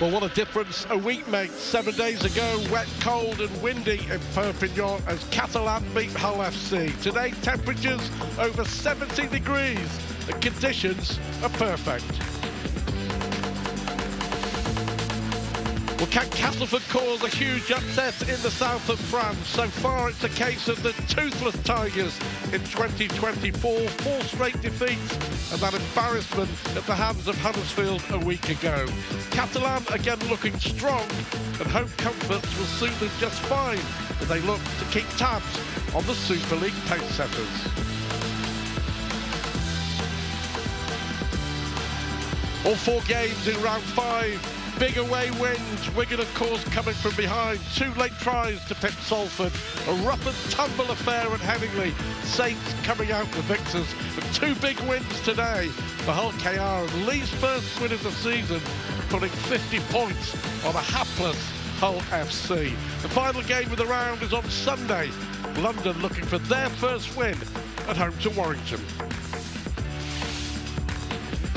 Well, what a difference a week makes. 7 days ago, wet, cold and windy in Perpignan as Catalan beat Hull FC. Today, temperatures over 70 degrees and conditions are perfect. Well, can Castleford cause a huge upset in the south of France? So far, it's a case of the toothless Tigers in 2024, 4 straight defeats and that embarrassment at the hands of Huddersfield a week ago. Catalan again looking strong, and home comforts will suit them just fine as they look to keep tabs on the Super League pace setters. All 4 games in round 5. Big away wins, Wigan of course coming from behind, 2 late tries to pip Salford, a rough and tumble affair at Headingley, Saints coming out the victors, and 2 big wins today for Hull KR, and Lee's first win of the season, putting 50 points on a hapless Hull FC. The final game of the round is on Sunday, London looking for their first win at home to Warrington.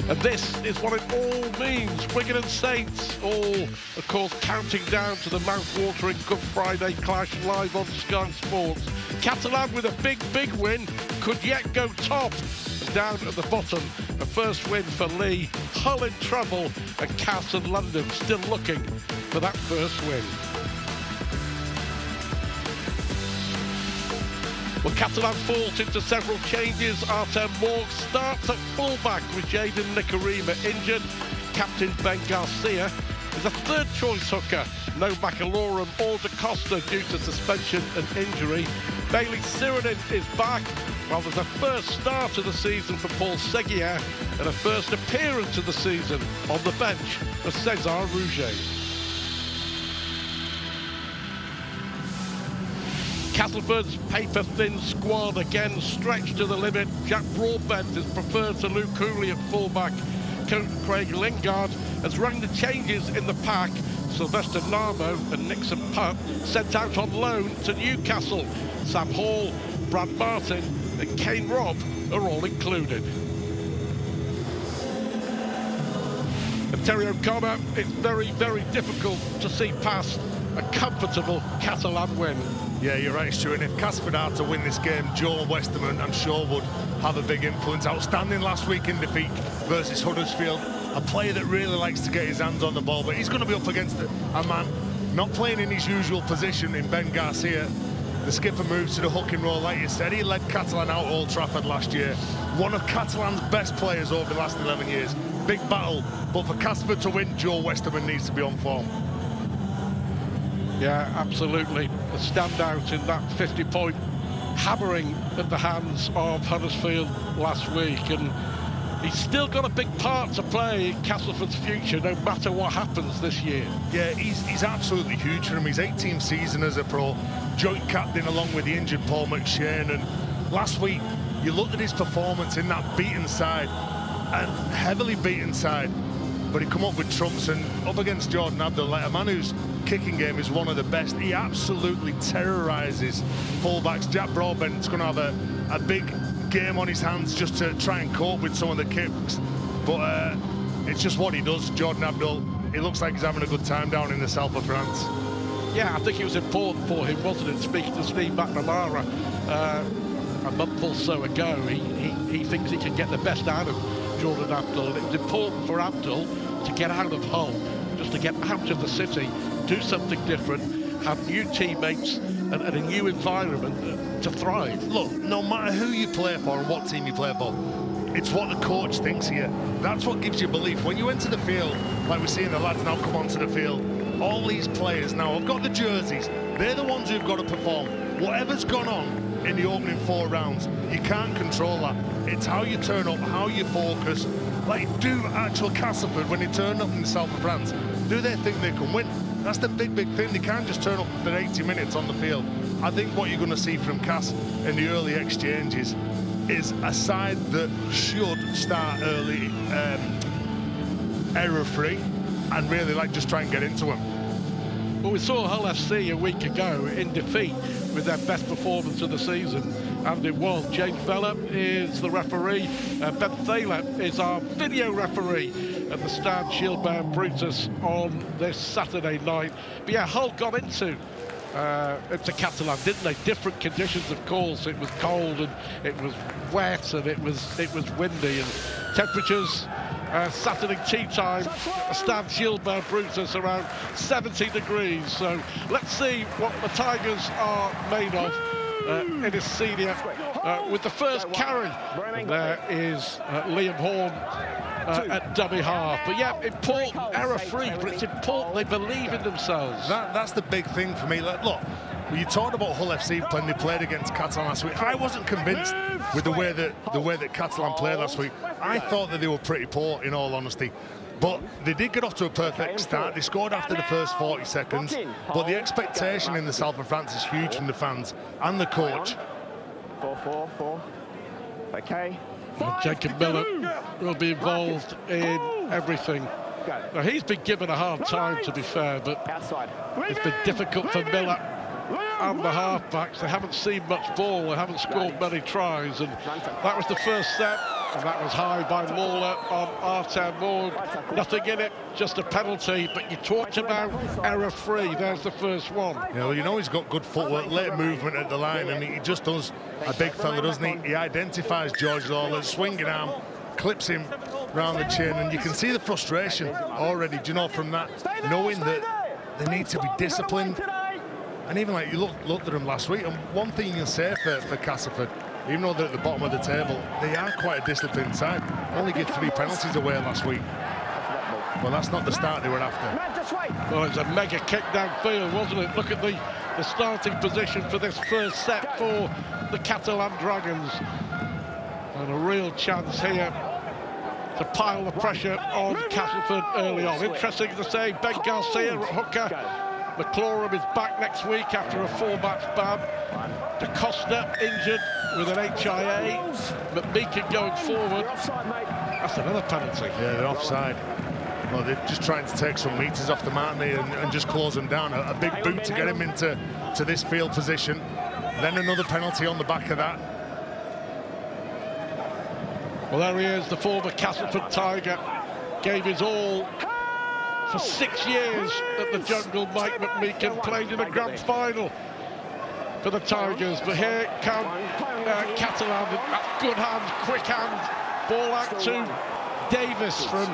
And this is what it all means. Wigan and Saints all, of course, counting down to the mouth-watering Good Friday clash live on Sky Sports. Catalan with a big win could yet go top. And down at the bottom, a first win for Lee. Hull in trouble and Cass and London still looking for that first win. Well, Catalan falls into several changes. Artem Morg starts at fullback with Jaden Nikarima injured. Captain Ben Garcia is a third choice hooker. No McAlorum or Da Costa due to suspension and injury. Bailey Sirenin is back, while there's a first start of the season for Paul Seguier and a first appearance of the season on the bench for Cesar Rouget. Castleford's paper-thin squad again stretched to the limit. Jack Broadbent is preferred to Luke Cooley at fullback. Craig Lingard has rung the changes in the pack. Sylvester Narmo and Nixon Putt sent out on loan to Newcastle. Sam Hall, Brad Martin and Kane Robb are all included. And Terry O'Connor, it's very difficult to see past a comfortable Catalan win. Yeah, you're right, Stu. And if Castleford are to win this game, Joel Westerman, I'm sure, would have a big influence. Outstanding last week in defeat versus Huddersfield. A player that really likes to get his hands on the ball, but he's going to be up against a man not playing in his usual position in Ben Garcia. The skipper moves to the hooking role, like you said. He led Catalan out Old Trafford last year. One of Catalan's best players over the last 11 years. Big battle, but for Castleford to win, Joel Westerman needs to be on form. Yeah, absolutely. A standout in that 50-point hammering at the hands of Huddersfield last week. And he's still got a big part to play in Castleford's future, no matter what happens this year. Yeah, he's absolutely huge for him. His 18th season as a pro, joint captain along with the injured Paul McShane. And last week, you looked at his performance in that beaten side, and heavily beaten side, but he come up with trumps, and up against Jordan Abdul, a man whose kicking game is one of the best. He absolutely terrorises fullbacks. Jack Broadbent's going to have a big game on his hands just to try and cope with some of the kicks, but it's just what he does. Jordan Abdul, it looks like he's having a good time down in the south of France. Yeah, I think it was important for him, wasn't it, speaking to Steve McNamara a month or so ago. He thinks he can get the best out of Jordan Abdul, and it was important for Abdul to get out of Hull, just to get out of the city, do something different, have new teammates and a new environment to thrive. Look, no matter who you play for and what team you play for, it's what the coach thinks here. That's what gives you belief. When you enter the field, like we're seeing the lads now come onto the field, all these players now have got the jerseys. They're the ones who've got to perform. Whatever's gone on in the opening 4 rounds, you can't control that. It's how you turn up, how you focus. Like, do actual Castleford, when they turn up in the south of France, do they think they can win? That's the big thing. They can't just turn up for 80 minutes on the field. I think what you're going to see from Cass in the early exchanges is a side that should start early, error-free, and really just try and get into him. Well, we saw Hull FC a week ago in defeat with their best performance of the season, and it was. James Vella is the referee, Ben Thaler is our video referee. at the Stade Gilbert Brutus on this Saturday night. But yeah, Hull got into Catalan, didn't they? Different conditions, of course. It was cold and it was wet and it was windy, and temperatures Saturday tea time at the Stade Gilbert Brutus around 70 degrees. So let's see what the Tigers are made of in his senior with the first carry. And there is Liam Horn at dummy half. But yeah, important, error-free, but it's important they believe in themselves. That's the big thing for me. Look, when you talked about Hull FC when they played against Catalan last week, I wasn't convinced with the way that Catalan played last week. I thought that they were pretty poor, in all honesty. But they did get off to a perfect start. They scored after the first 40 seconds. But the expectation in the south of France is huge from the fans and the coach. 4-4-4. Okay. Jacob Miller will be involved in everything. Now, he's been given a hard time, to be fair, but it's been difficult for Miller and the halfbacks. They haven't seen much ball, they haven't scored many tries, and that was the first set, and that was high by Lawler on Artem Moore. Nothing in it, just a penalty, but you talked about error-free. There's the first one. Yeah, well, you know he's got good footwork, late movement at the line, and he just does a big fella, doesn't he? He identifies George Lawler's swinging arm, clips him round the chin, and you can see the frustration already, do you know, from that, knowing that they need to be disciplined. And even like you looked at them last week, and one thing you'll say for Castleford, even though they're at the bottom of the table, they are quite a disciplined side. Only give 3 penalties away last week. Well, that's not the start they were after. Well, it's a mega kick downfield, wasn't it? Look at the starting position for this first set for the Catalan Dragons. And a real chance here to pile the pressure on Castleford early on. Interesting to say, Ben Garcia at hooker. McClorum is back next week after a 4-match ban. Da Costa injured with an HIA. McMeekin going forward. That's another penalty. Yeah, they're offside. Well, they're just trying to take some metres off them, aren't they, and just close them down. A big boot to get him into this field position. Then another penalty on the back of that. Well, there he is, the former Castleford Tiger. Gave his all for 6 years at the Jungle. Mike McMeekin played in a grand final for the Tigers, but here come Catalan. That's good hands, quick hands. Ball out to Davis from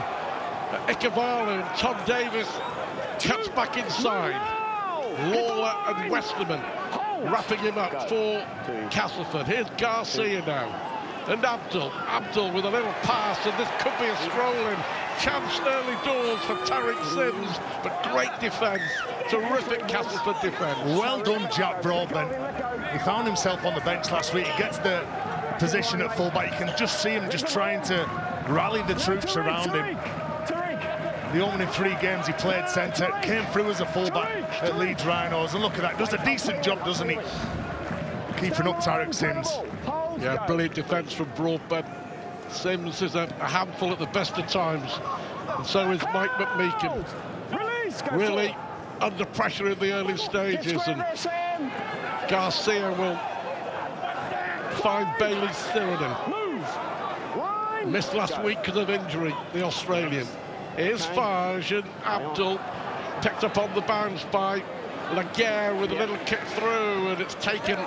Ikevalu, and Tom Davis cuts back inside. Lawler and Westerman wrapping him up for Castleford. Here's Garcia now. And Abdul with a little pass, and this could be a strolling chance early doors for Tariq Sims, but great defence, terrific Castleford defence. Well done, Jack Broadbent. He found himself on the bench last week. He gets the position at fullback. You can just see him just trying to rally the troops around him. The opening 3 games he played centre, came through as a fullback at Leeds Rhinos, and look at that, does a decent job, doesn't he? Keeping up Tariq Sims. Yeah, brilliant defence from Broadbent. Sims is a handful at the best of times, and so is Mike McMeekin. Really under pressure in the early stages, and Garcia will find Bailey Sheridan. Missed last week because of injury, the Australian. Here's Fage, and Abdul picked up on the bounce by Laguerre with a little kick through, and it's taken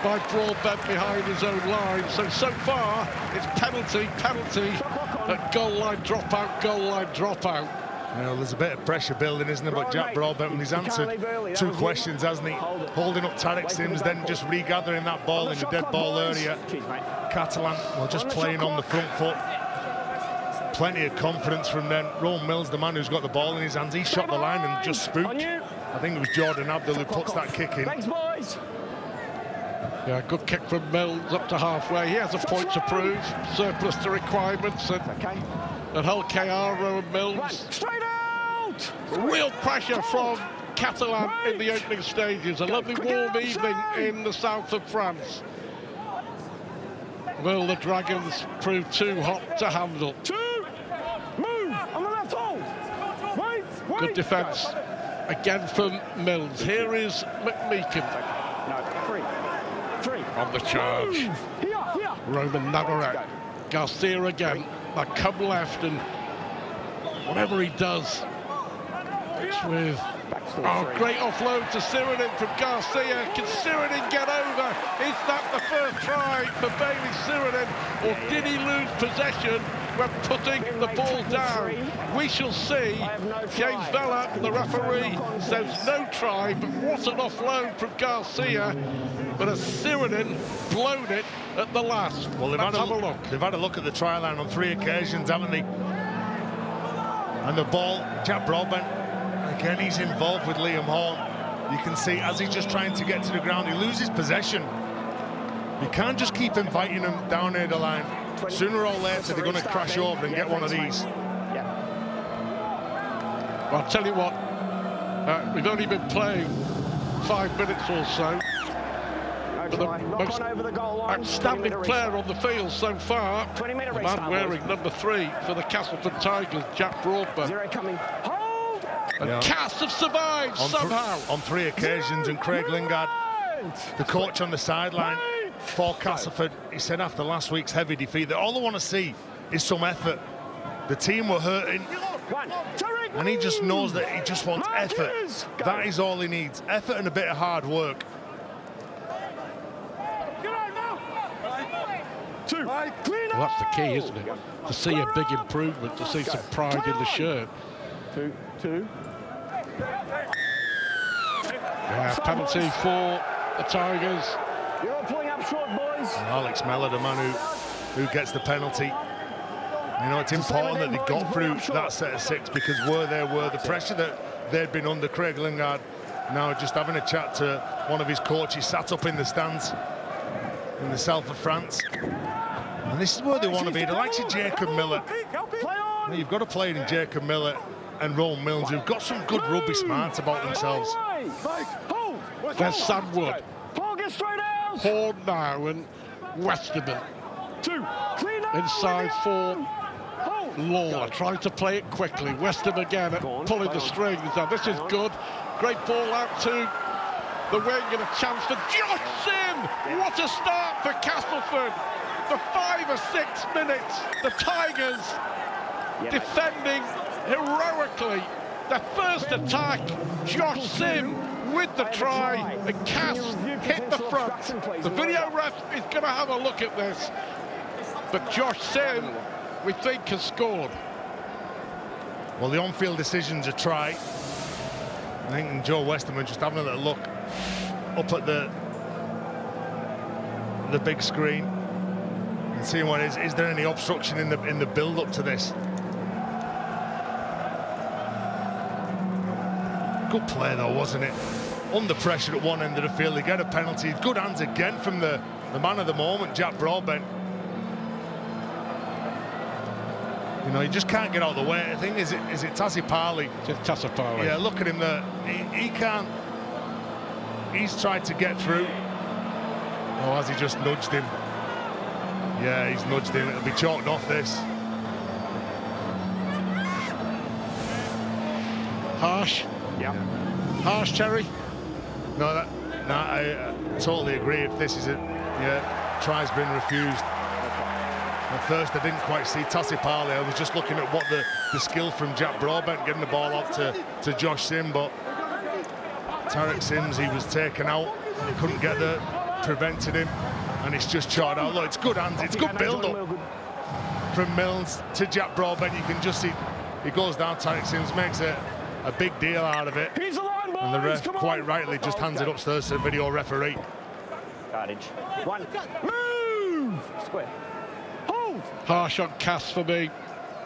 by Broadbent behind his own line. So far, it's penalty, goal line dropout. You know, there's a bit of pressure building, isn't there? But Jack Broadbent, when he's answered 2 questions, hasn't he? Holding up Tariq Sims, then just regathering that ball in the dead ball area. Catalan, well, just playing on the front foot. Plenty of confidence from them. Rowan Mills, the man who's got the ball in his hands, he shot the line and just spooked. I think it was Jordan Abdul who puts that kick in. Yeah, good kick from Mills up to halfway. He has a point to prove, surplus to requirements, and Hull KR, Rowan Mills. Straight out! Real pressure from Catalan in the opening stages. A lovely warm evening in the south of France. Will the Dragons prove too hot to handle? Move! On the left hold! Wait! Good defence again from Mills. Here is McMeekin. Three. On the charge. Roman Navarrete. Garcia again. They come left, and whatever he does, it's with... Oh, great offload to Sirenin from Garcia. Can Sirenin get over? Is that the first try for Bailey Sirenin, or did he lose possession when putting the ball down? We shall see. James Vella, the referee, says no try, but what an offload from Garcia. But has Sirenin blown it at the last? Well, let's have a look. They've had a look at the try line on 3 occasions, haven't they? And the ball, Jack Broadbent, again, he's involved with Liam Horn. You can see as he's just trying to get to the ground, he loses possession. You can't just keep inviting him down near the line. Sooner or later, they're going to crash over and get one of these. Well, I'll tell you what, we've only been playing 5 minutes or so. But the most outstanding player on the field so far, the man wearing number 3 for the Castleford Tigers, Jack Broadbent. And Cass have survived somehow. On 3 occasions, and Craig Lingard, the coach on the sideline for Castleford, he said after last week's heavy defeat that all they want to see is some effort. The team were hurting, and he just knows that he just wants effort. That is all he needs, effort and a bit of hard work. Well, that's the key, isn't it? To see a big improvement, to see some pride in the shirt. 2. Yeah, penalty for the Tigers. You're all pulling up short, boys. Alex Mellor, the man who gets the penalty. You know, it's important that they got through that set of 6, because the pressure that they'd been under. Craig Lingard now just having a chat to one of his coaches, sat up in the stands in the south of France. And this is where they want to be. The likes of Jacob Miller. Now, you've got a player in Jacob Miller and Rowan Milnes who've got some good rugby smarts about themselves. There's Sam Wood. Horn now and Westerman. Inside for Lawler, trying to play it quickly. Westerman again at pulling the strings. Now this is good. Great ball out to the wing and a chance for Josh Sim. What a start for Castleford. For 5 or 6 minutes, the Tigers defending heroically. Their first attack, Josh Sim with the try, and Cass hit the front. The video ref is going to have a look at this, but Josh Sim, we think, has scored. Well, the on-field decision's a try. I think Joe Westerman just having a little look up at the big screen and seeing what is there any obstruction in the build-up to this. Good play though, wasn't it? Under pressure at one end of the field, they get a penalty. Good hands again from the man of the moment, Jack Broadbent. You know, you just can't get out of the way. I think is it Tassi Parley? It's Tassi Parley. Yeah, look at him there. He can't. He's tried to get through. Oh, has he just nudged him? Yeah, he's nudged him. It'll be chalked off this. Harsh. Yeah. Harsh, Terry. No, I totally agree. If this is try's been refused. At first, I didn't quite see Tassi Parley. I was just looking at what the skill from Jack Broadbent getting the ball out to Josh Sim, but Tarek Sims, he was taken out. He couldn't get there, prevented him, and it's just charred out. Look, it's good hands, it's good build-up from Milnes to Jack Broadbent. You can just see he goes down. Tarek Sims makes a big deal out of it, and the ref quite rightly just hands it upstairs to the video referee. Yardage. One. Move! Square. Hold! Harsh on Cass for me.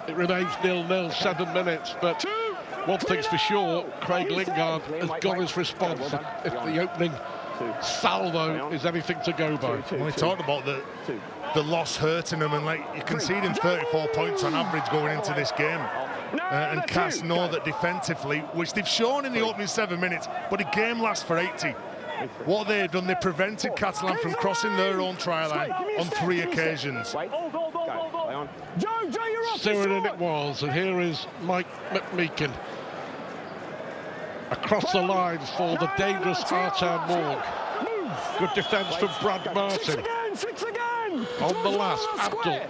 It remains 0-0, 7 minutes, but one thing's for sure, Craig Lingard has got his response. If the opening salvo is anything to go by. Well, we talked about the loss hurting him, and like you conceding 34 points on average going into this game. And Cass know that defensively, which they've shown in the opening 7 minutes, but the game lasts for 80. What they've done, they prevented Catalan from crossing their own try line on 3 occasions. Sirenin it was, and here is Mike McMeekin across the lines for the dangerous Artan Morg. Good defence from Brad Martin. On the last, Abdul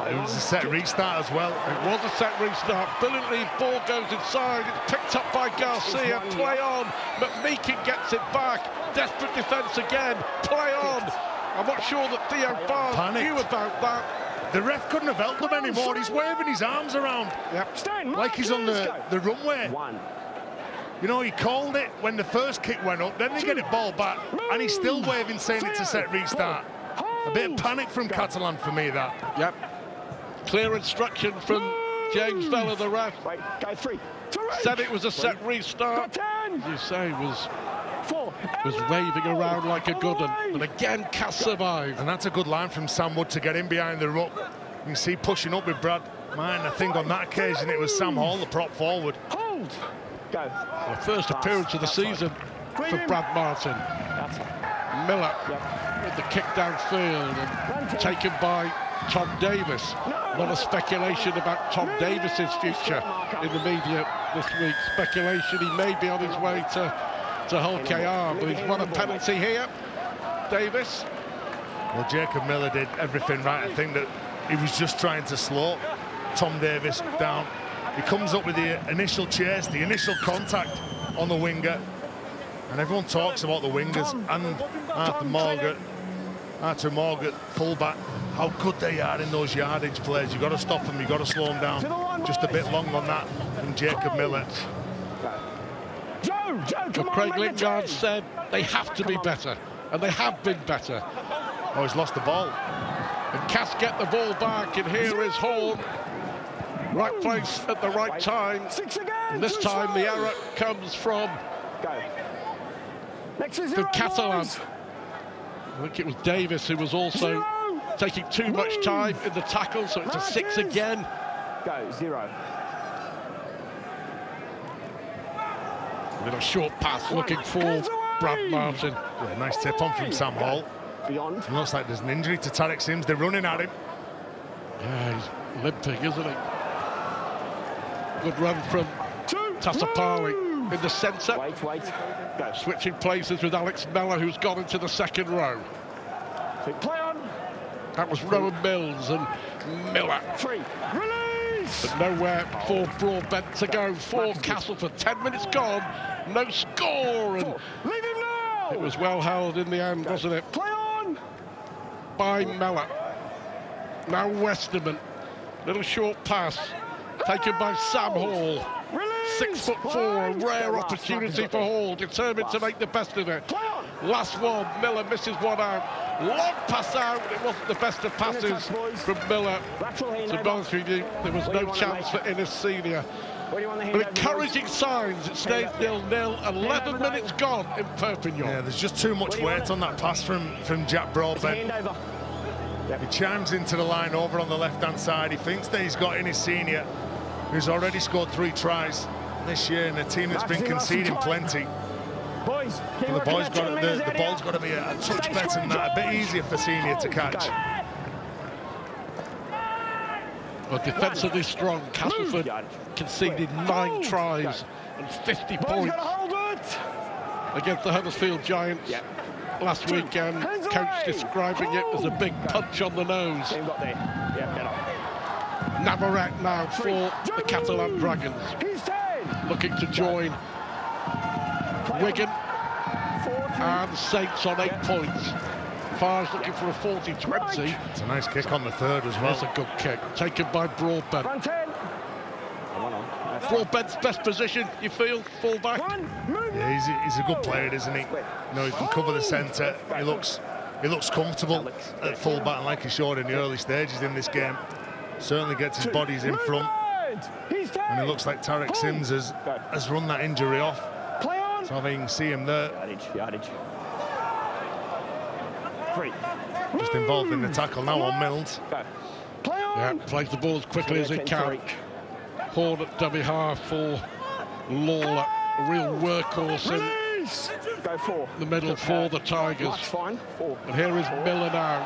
It was a set restart as well. It was a set restart. Brilliantly, ball goes inside. It's picked up by Garcia. Play on. McMeekin gets it back. Desperate defence again. Play on. I'm not sure that Theo Barnes knew about that. The ref couldn't have helped him anymore. He's waving his arms around like he's on the runway. You know, he called it when the first kick went up, then they get it ball back, and he's still waving, saying it's a set restart. A bit of panic from Catalan for me, that. Yep. Clear instruction from James Vella, the ref. Said it was a set restart. You say was waving around like a good one. And again, Cass survived. And that's a good line from Sam Wood to get in behind the ruck. You can see pushing up with Brad. Man, I think on that occasion it was Sam Hall, the prop forward. Hold. Go. The first appearance of the season for Brad Martin. Miller with the kick downfield and taken by Tom Davis. A lot of speculation about Tom Davis's future in the media this week. Speculation he may be on his way to Hull KR, but he's won a penalty here. Davis. Well, Jacob Miller did everything right. I think that he was just trying to slow Tom Davis down. He comes up with the initial chase, the initial contact on the winger, and everyone talks about the wingers and Arthur Morgan, fullback, how good they are in those yardage plays. You've got to stop them, you've got to slow them down. Just a bit long on that from Jacob Miller. But Craig Lingard said they have to be better, and they have been better. Oh, he's lost the ball. And Cass get the ball back, and here is Horn. Right place at the right time. And this time the error comes from the Catalans. I think it was Davis who was also taking too much time in the tackle, so it's a 6 again. Go, 0. With a short pass looking for Brad Martin. Yeah, nice tip on from Sam Hall. It looks like there's an injury to Tarek Sims. They're running at him. Yeah, he's limping, isn't he? Good run from Tassapali in the centre. Go. Switching places with Alex Mellor, who's gone into the second row. Play on. That was Rowan Mills and Miller. 3. Release. But nowhere for Broadbent to go for Castleford. 10 minutes gone, no score. And leave him now. it was well held in the end, wasn't it? Play on. By Mellor. Now Westerman. Little short pass. Taken by Sam Hall. 6'4", a rare opportunity for Hall, determined to make the best of it. Last one, Miller misses one out. Long pass out, it wasn't the best of passes from Miller. To be honest with you, there was no chance for Innes Senior. But encouraging signs, it stays 0-0, 11 minutes gone in Perpignan. Yeah, there's just too much weight on that pass from Jack Broadbent. He chimes into the line over on the left-hand side. He thinks that he's got Innes Senior, who's already scored 3 tries this year in a team that's been conceding plenty. Boys, the ball's got to be a touch better than that, a bit easier for Senior to catch. Well, defensively strong, Castleford conceded 9 tries and 50 points against the Huddersfield Giants last weekend. Coach describing it as a big punch on the nose. Navarrete now for the Catalan Dragons, looking to join Wigan and Saints on 8 points. Far's looking for a 40-20. It's a nice kick on the third as well. That's a good kick, taken by Broadbent. Broadbent's best position, you feel, full-back? Yeah, he's a good player, isn't he? You know, he can cover the centre. He looks comfortable at full-back, and like he showed in the early stages in this game. Certainly gets his bodies in front. And it looks like Tarek Sims has run that injury off. So you can see him there. Just involved in the tackle now on Mills. Yeah, plays the ball as quickly as he can. Horn at dummy half for Lawler. A real workhorse in the middle for the Tigers. And here is Miller now.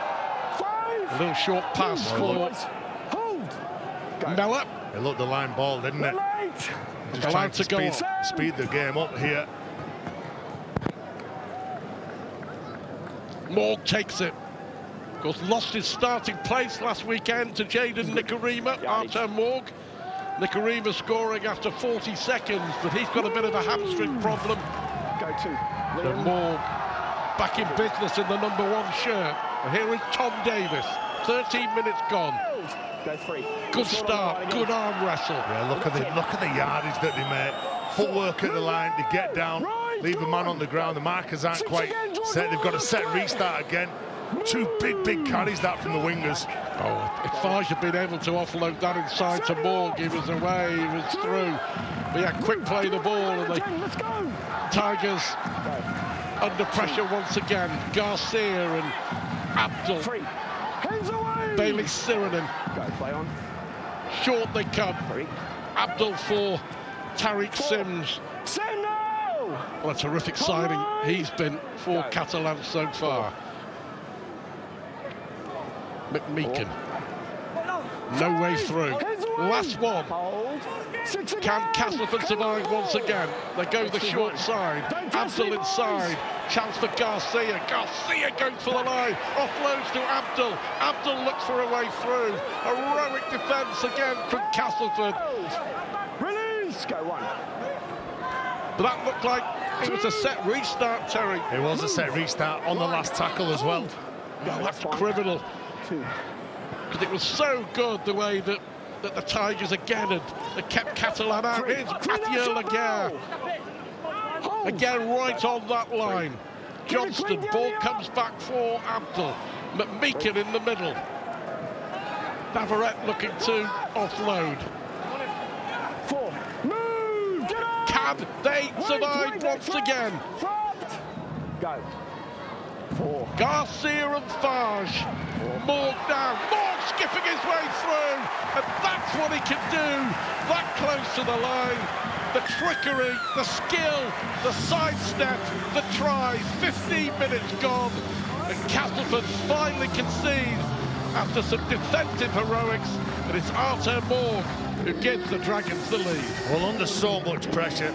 A little short pass for Miller. It looked the line ball, didn't it? Just trying to speed the game up here. Morg takes it. course, lost his starting place last weekend to Jaden Nikarima, Artur Morg. Nikarima scoring after 40 seconds, but he's got a bit of a hamstring problem. So Morg back in business in the #1 shirt. And here is Tom Davis, 13 minutes gone. Good start, good arm wrestle. Yeah, look at the yardage that they make. Footwork at the line, they get down, leave a man on the ground. The markers aren't quite set. They've got a set restart again. Two big carries that from the wingers. Oh, if Farge had been able to offload that inside to Morg, he was away, he was through. But yeah, quick play the ball, and the Tigers under pressure once again. Garcia and Abdul. Bailey Siranen. Short they come. Abdul for Tariq Sims. What a terrific signing he's been for Catalans so far. McMeekin. No way through. Last one. Can Castleford survive once again? They go the short side. Abdul inside. Chance for Garcia. Garcia goes for the line. Offloads to Abdul. Abdul looks for a way through. Heroic defence again from Castleford. Release! Go one. But that looked like it was a set restart, Terry. It was a set restart on the last tackle as well. Oh, that's criminal. Because it was so good the way that the Tigers again had kept Catalan out. Here's Mathieu Laguerre. Again, right on that line. Johnston, ball comes back for Abdul. McMeekin in the middle. Navarrete looking to offload. Can they survive once again? Go. Garcia and Farge. Morg down. Morg skipping his way through. And that's what he can do. That close to the line. The trickery, the skill, the sidestep, the try. 15 minutes gone. And Castleford finally concede after some defensive heroics. And it's Artur Morg who gives the Dragons the lead. Well, under so much pressure.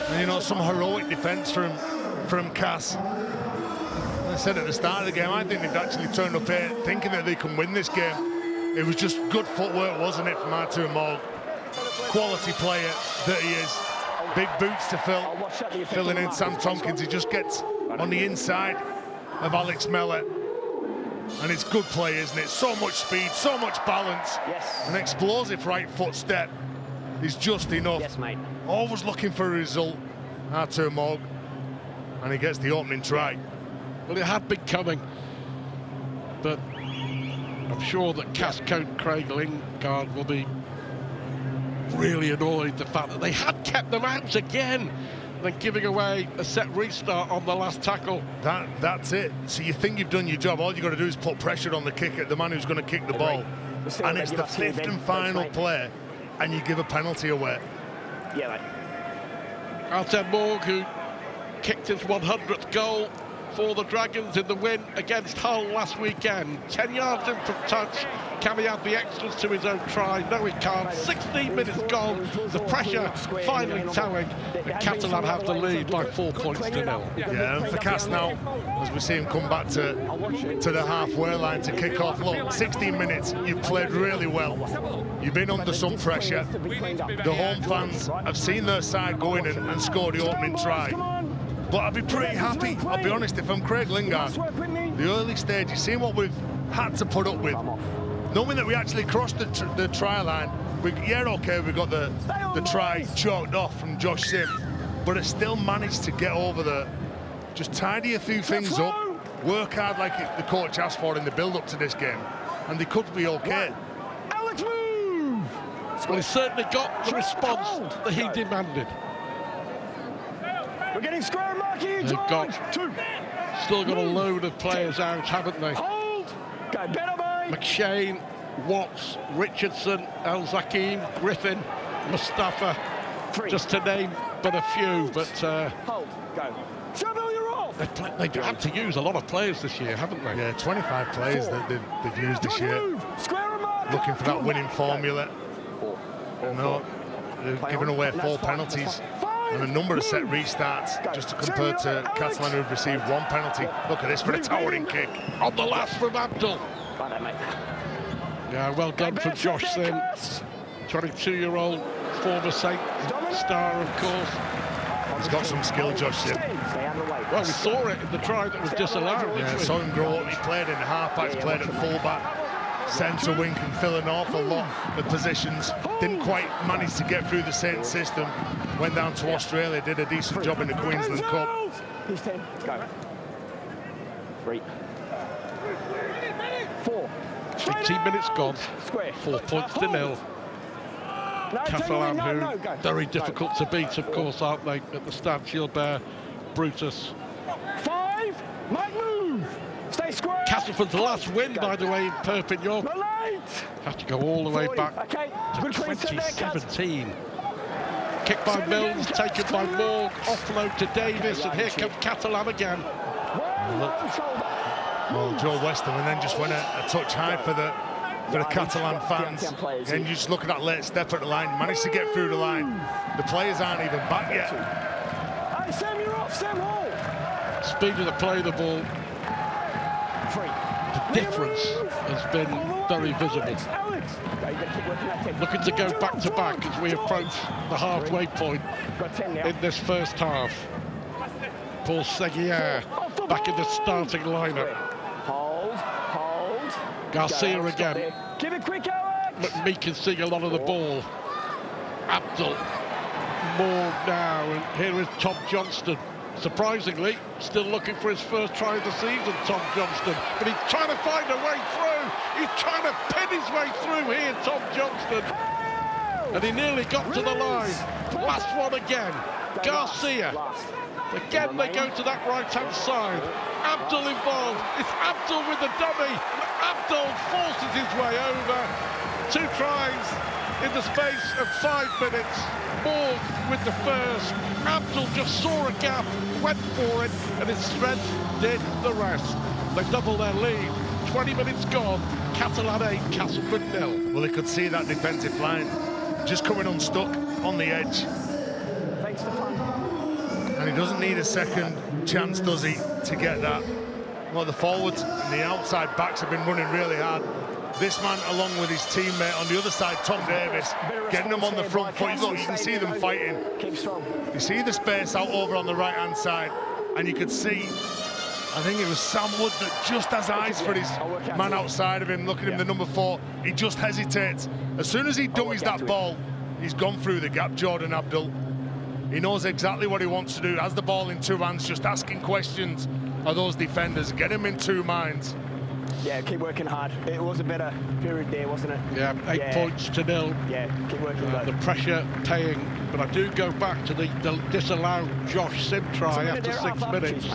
And, you know, some heroic defence from Cass. I said at the start of the game, I think they've actually turned up here thinking that they can win this game. It was just good footwork, wasn't it, from Artur Morg? Quality player that he is. Big boots to fill. Filling in Sam Tompkins. He just gets on the inside of Alex Mellett. And it's good play, isn't it? So much speed, so much balance. Yes. An explosive right foot step is just enough. Yes, mate. Always looking for a result, Artur Morg. And he gets the opening try. Well, it had been coming, but I'm sure that Cass coach Craig Lingard will be really annoyed the fact that they had kept them out again, and then giving away a set restart on the last tackle. That's it. So you think you've done your job. All you've got to do is put pressure on the kicker, the man who's going to kick the ball. And it's the fifth and final play, and you give a penalty away. Yeah, mate. Artur Morg, who kicked his 100th goal for the Dragons in the win against Hull last weekend. 10 yards in from touch. Can he add the extras to his own try? No, he can't. 16 minutes gone. The pressure finally telling. And Catalan have the lead by 4 points to 0. Yeah, and for Cass now, as we see him come back to the halfway line to kick off. Look, 16 minutes, you've played really well. You've been under some pressure. The home fans have seen their side go in and score the opening try. But I'd be pretty happy, I'll be honest, if I'm Craig Lingard. The early stage, you've seen what we've had to put up with. Knowing that we actually crossed the try line, we got the try chalked off from Josh Sim, but it still managed to get over there. Just tidy a few things up, work hard like the coach asked for in the build-up to this game, and they could be okay. Alex, move! Well, he certainly got the response that he demanded. We're getting square marking. They've still got a load of players out, haven't they? Hold! Go better, mate! McShane, Watts, Richardson, El Zakim, Griffin, Mustafa, just to name but a few. But hold, go. Trouble, you're off! They've had to use a lot of players this year, haven't they? Yeah, 25 players that they've used this year. Looking for that winning formula. No, they've given away 4 penalties. And a number of set restarts, just to compare to Catalan, who've received 1 penalty. Look at this for a towering kick. On the last from Abdul. Yeah, well done from Josh Sim. 22-year-old former Saint star, of course. He's got some skill, Josh Sim. Well, we saw it in the try that was disallowed. Yeah, saw him grow up. He played in the half-back, he's played at full-back. Centre wing, can fill an awful lot of positions. Didn't quite manage to get through the Saint system. Went down to Australia, did a decent job in the Queensland Cup. He's 10. Go. 3. 4. 15 minutes gone. 4 points to nil. Catalan, who very difficult to beat, of course, aren't they? At the Stade Gilbert, Brutus. 5. Mike, move. Stay square. Castleford's last win, by the way, in Perpignan. Have to go all the way back to 2017. Kick by Mills, taken by Morg, offload to Davis, and here comes Catalan again. Well, Joe Weston, and then just went a touch high for the Catalan fans. And you just look at that late step at the line, managed to get through the line. The players aren't even back yet. Hey, Sam, you're off, Sam Hall. Speed of the play, the ball. The difference has been very visible. Looking to go back to back as we approach the halfway point in this first half. Paul Seguier back in the starting lineup. Garcia again. Give it quick, Alex. McMeek can see a lot of the ball. Abdul more now, and here is Tom Johnston. Surprisingly, still looking for his first try of the season, Tom Johnston. But he's trying to find a way through. He's trying to pin his way through here, Tom Johnston. And he nearly got to the line. Last one again. Garcia. Again, they go to that right-hand side. Abdul involved. It's Abdul with the dummy. Abdul forces his way over. 2 tries in the space of 5 minutes. Morg with the first. Abdul just saw a gap, went for it, and his strength did the rest. They double their lead. 20 minutes gone. Catalan 8, Castleford 0. Well, they could see that defensive line just coming unstuck on the edge. Thanks, Stefan. And he doesn't need a second chance, does he, to get that? Well, the forwards and the outside backs have been running really hard. This man, along with his teammate on the other side, Tom Davis, getting them on the front foot. Look, you can see them fighting. You see the space out over on the right-hand side, and you could see, I think it was Sam Wood that just has eyes for his man outside of him. Look at him, the number 4. He just hesitates. As soon as he dummies that ball, he's gone through the gap, Jordan Abdul. He knows exactly what he wants to do. Has the ball in 2 hands, just asking questions of those defenders. Get him in 2 minds. Yeah, keep working hard. It was a better period there, wasn't it? Yeah, 8 points to 0. Yeah, keep working. The pressure paying, but I do go back to the disallowed Josh Sim try after 6 minutes.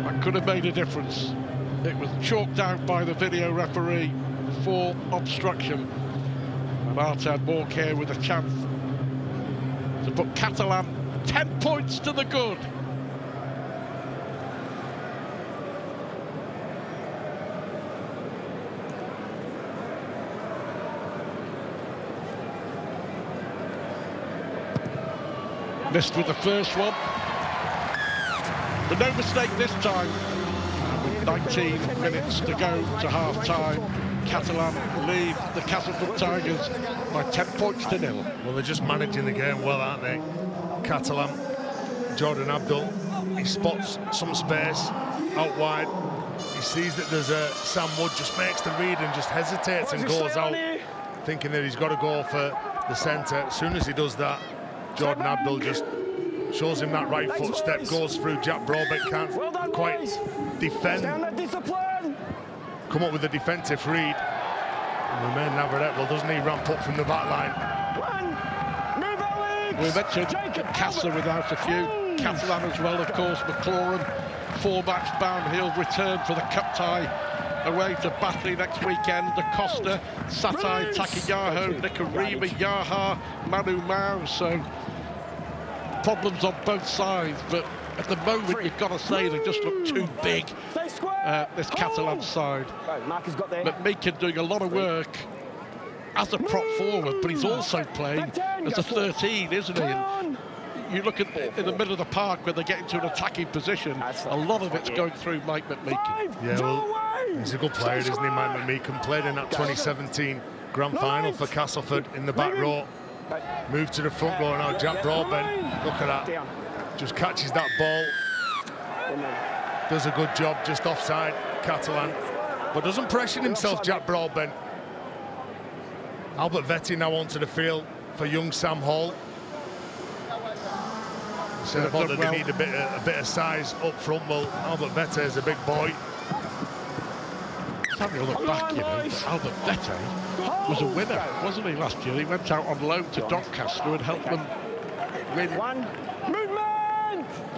That could have made a difference. It was chalked out by the video referee for obstruction. And Artad Morg here with a chance to put Catalan 10 points to the good. Missed with the first one. But no mistake this time. With 19 minutes to go to half-time, Catalan lead the Castleford Tigers by 10 points to 0. Well, they're just managing the game well, aren't they? Catalan, Jordan Abdul, he spots some space out wide. He sees that there's a Sam Wood, just makes the read and just hesitates and goes out, thinking that he's got to go for the centre. As soon as he does that, Jordan Abdul just shows him that right footstep, goes through. Jack Brobeck can't quite defend. Come up with a defensive read. And Romain Navarrete, doesn't he ramp up from the back line? We mentioned Casa without a few. Catalan as well, of course. McLaurin, 4-match ban. He'll return for the cup tie away to Batley next weekend. Acosta, Satai, Takiyaho, Nikarima, Yaha, Manu Mao. So problems on both sides, but at the moment you've got to say they just look too big, this Catalan side. McMeekin doing a lot of work as a prop forward, but he's also playing as a 13, isn't he? And you look at in the middle of the park where they get into an attacking position, a lot of it's going through Mike McMeekan. Yeah, well, he's a good player, isn't he, Mike McMeekan? Played in that 2017 Grand Final for Castleford in the back row. Moved to the front row now, Jack Broadbent. Look at that. Just catches that ball. Does a good job, just offside, Catalan. But doesn't pressure himself, Jack Broadbent. Albert Vetti now onto the field for young Sam Hall. He said about that they need a bit of size up front. Well, Albert Vetti is a big boy. Let's have a look back, you know. Albert Vetti was a winner, wasn't he, last year? He went out on loan to Doncaster and helped them win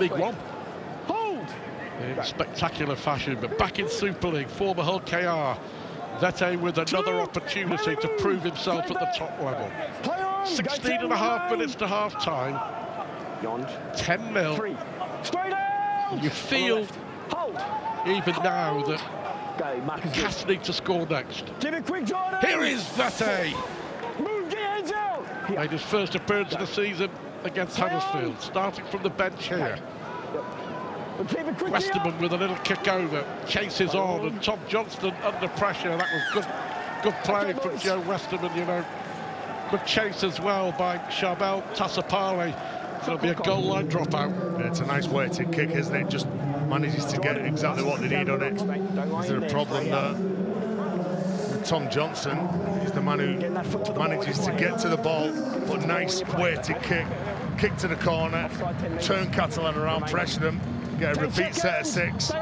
League One. In spectacular fashion, but back in Super League, former Hull KR. Vetti with another opportunity to prove himself at the top level. 16.5 minutes to half-time. 10-0. You feel, even now, that Cass need to score next. Here is Vetti. Made his first appearance of the season against Huddersfield, starting from the bench here. Westerman with a little kick over, chases on, and Tom Johnston under pressure. That was good play from Joe Westerman, you know. Good chase as well by Charbel Tassapali. There'll be a goal line dropout. Yeah, it's a nice weighted kick, isn't it? Just manages to get exactly what they need on it. Is there a problem there? Tom Johnson is the man who manages to get to the ball, but nice weighted kick to the corner, turn Catalan around, pressure them, get a repeat set of 6.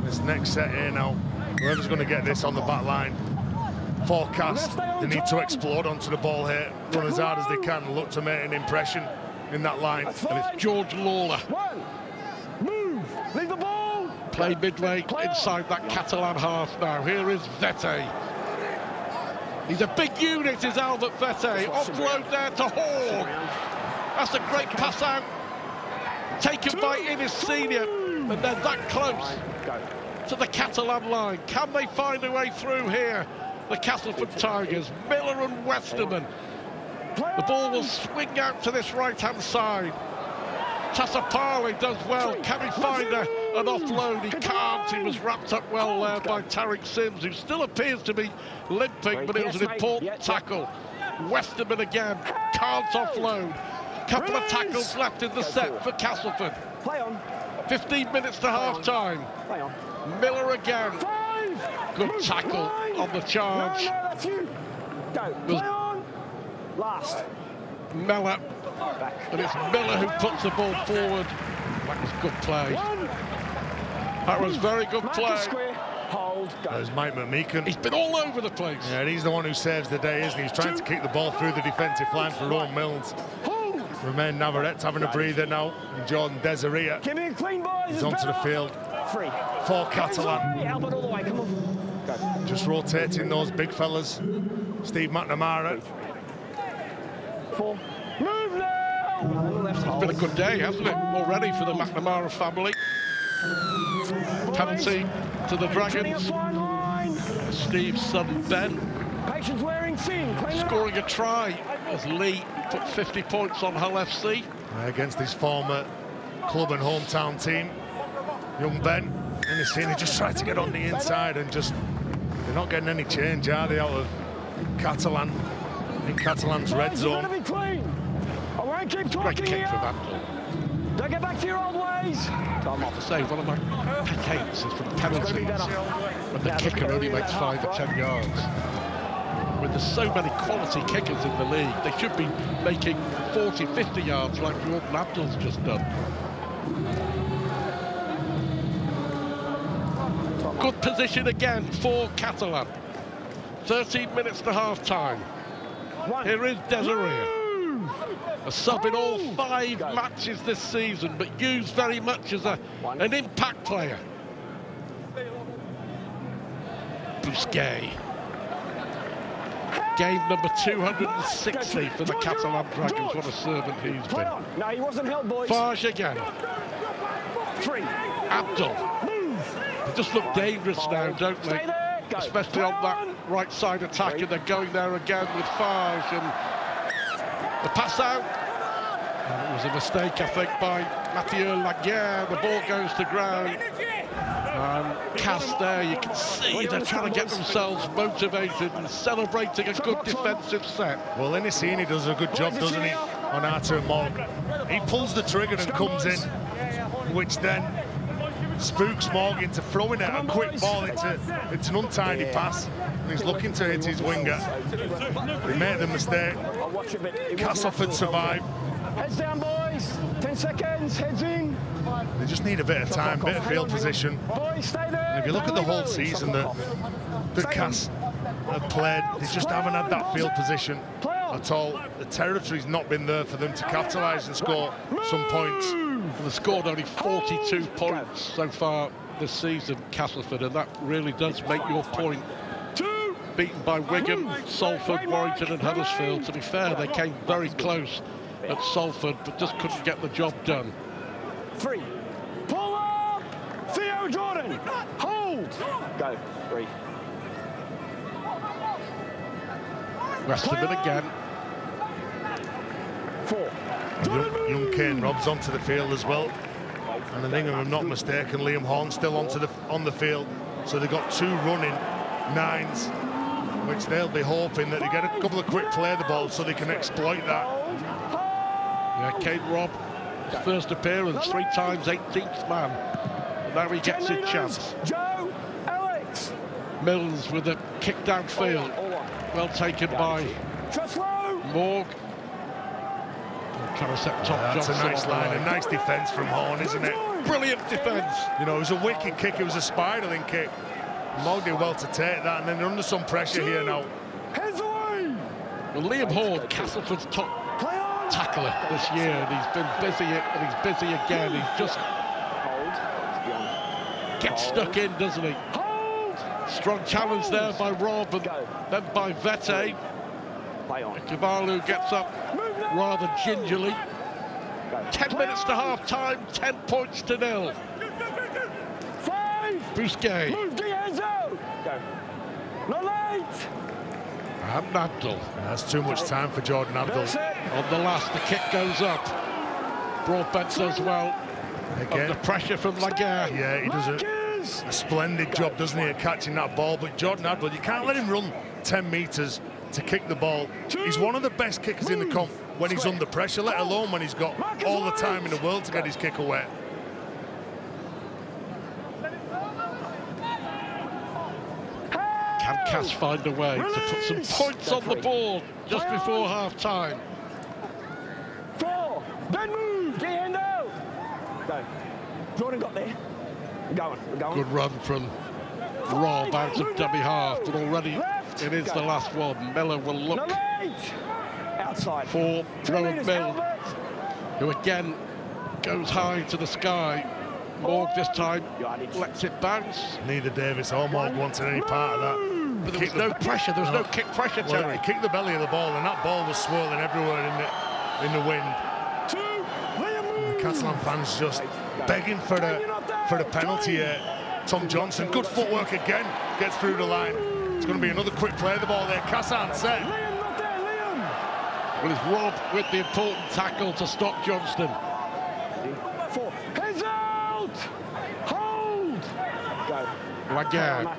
This next set here now, whoever's going to get this on the back line, forecast, they need to explode onto the ball here, run as hard as they can, look to make an impression in that line. And it's George Lawler. Leave the ball. Play midway inside that Catalan half now. Here is Vetti. He's a big unit, is Albert Vetti. Offload there to Hall. That's a great pass out. Taken by Innes Senior. And they're that close to the Catalan line. Can they find a way through here? The Castleford Tigers, Miller and Westerman. The ball will swing out to this right-hand side. Tassapali does well. Can he find an offload? He can't. He was wrapped up well there by Tariq Sims, who still appears to be limping, but it was an important tackle. Westerman again, can't offload. Couple of tackles left in the set for Castleford. 15 minutes to half-time. Miller again. Good tackle on the charge. Last. Miller. And it's Miller who puts the ball forward. That was good play. That was very good play. There's Mike McMeekan. He's been all over the place. Yeah, and he's the one who saves the day, isn't he? He's trying to kick the ball through the defensive line for Rowan Mills. Romain Navarrete having a breather now. And Jordan Desiria. Give me a clean, boys. He's onto the field. For Catalan. Albert all the way, come on. Just rotating those big fellas. Steve McNamara. 4. Move now! It's been a good day, hasn't it, already for the McNamara family. Penalty to the Dragons. Steve's son Ben Patience wearing thin. scoring a try as Lee put 50 points on Hull FC. Against his former club and hometown team. Young Ben, and he's seen he just tried to get on the inside and just, they're not getting any change, are they, out of Catalan, in Catalan's red zone. I won't keep talking. Great kick from Abdul. Don't get back to your old ways. I have to say, one of my pet hates is from penalties when the kicker only makes 5 or 10 yards. When there's so many quality kickers in the league, they should be making 40, 50 yards like Jordan Abdul's just done. Good position again for Catalan. 13 minutes to half-time. Here is Desiria. A sub in all 5 matches this season, but used very much as an impact player. Bousquet. Game number 260 for the Catalan Dragons. What a servant he's been. No, he wasn't helped, boys. Farge again. 3. Abdul. They just look dangerous now, don't they? Especially on that right side attack, and they're going there again with Farge, and the pass out. And it was a mistake, I think, by Mathieu Laguerre. The ball goes to ground. Cass there, you can see they're trying to get themselves motivated and celebrating a good defensive set. Well, Inisini does a good job, doesn't he, on Artur Morg? He pulls the trigger and comes in, which then spooks Morg into throwing it a quick ball. It's an untidy pass, and he's looking to hit his winger. He made the mistake. Castleford survived. Heads down, boys. 10 seconds, heads in. They just need a bit of time, bit of field position. Boys, stay there. And if you look at the whole season that Cass have played, they just haven't had that field position at all. The territory's not been there for them to capitalise and score some points. They've scored only 42 points so far this season, Castleford, and that really does make your point. Beaten by Wigan, Salford, Warrington and Huddersfield. To be fair, they came very close at Salford, but just couldn't get the job done. 3. Pull up! Theo Jordan! Hold! Go. 3. Rest of it again. 4. Young Kane Robs onto the field as well. And I think if I'm not mistaken, Liam Horn still on the field. So they've got 2 running 9s, which they'll be hoping that they get a couple of quick play the ball so they can exploit that. Yeah, Kane Robb, his first appearance, 3 times 18th man. And now he gets his chance. Joe, Alex. Mills with a kick downfield. Well taken by Morg. Trying to set top. That's a nice line, a nice defence from Horn, isn't it? Brilliant defence. You know, it was a wicked kick, it was a spiralling kick. Morg did well to take that, and then they're under some pressure here now. Well, Liam Horn, Castleford's top tackler this year, and he's been busy, and he's busy again. He's just gets stuck in, doesn't he? Strong challenge there by Rob, and then by Vete. Kavalu gets up rather gingerly. 10 minutes to half-time, 10 points to 0. 5. Bousquet. Move the hands out. Go. Not late. And Abdul. That's too much time for Jordan Abdul. On the last, the kick goes up. Broadbent does well. Again. Under pressure from Laguerre. Yeah, he does a splendid job, doesn't he, at catching that ball. But Jordan Abdul, you can't let him run 10 metres to kick the ball. He's one of the best kickers in the comp when he's under pressure, let alone when he's got all the time in the world to get his kick away. Can Cass find a way to put some points on the board just before half-time? 4. Then move. Get your hand out. Go. Jordan got there. We're going. Good run from Rob out of dummy half, but already it is the last one. Miller will look outside for Rowan Mill, who again goes high to the sky. Morg this time lets it bounce. Neither Davis or Morg wanted any part of that. But there was no pressure, there was no kick pressure, Terry. Well, he kicked the belly of the ball, and that ball was swirling everywhere in the wind. The Catalan fans just begging for the penalty here. Tom Johnson, good footwork again, gets through the line. It's going to be another quick play of the ball there. Cassan set. Well, it's Rob with the important tackle to stop Johnston. 4. Heads out! Hold! Go. Laguerre.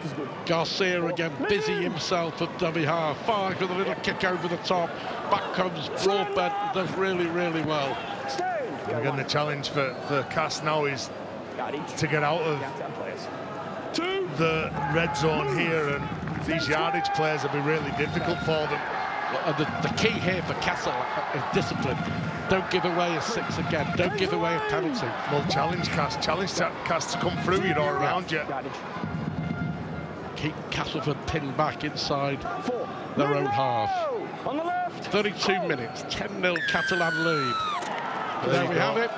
Garcia again, busy himself at dummy half. Farge with a little kick over the top. Back comes Broadbent, does really, really well. Again, the challenge for Cass now is to get out of the red zone here, and these yardage plays will be really difficult for them. And the key here for Castle is discipline. Don't give away a 6 again. Don't give away a penalty. Well, challenge Cass to come through you or around you. Keep Castleford pinned back inside their own half. 32 minutes, 10-0 Catalan lead. There we have it.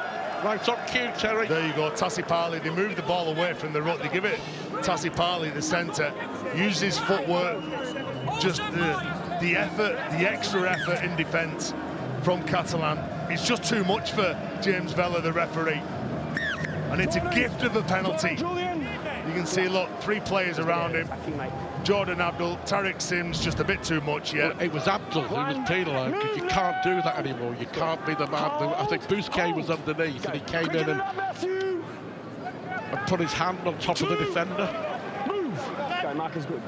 Right on cue, Terry. There you go, Tassi Parley. They move the ball away from the ruck. They give it Tassi Parley, the centre. Use his footwork. Just the effort, the extra effort in defence from Catalan. It's just too much for James Vella, the referee. And it's a gift of a penalty. You can see, look, 3 players around him. Jordan Abdul, Tariq Sims, just a bit too much yet. Well, it was Abdul who was penalised. You can't do that anymore. You can't be the man. I think Bousquet was underneath and he came in and put his hand on top of the defender. Move. Okay, Mark is good.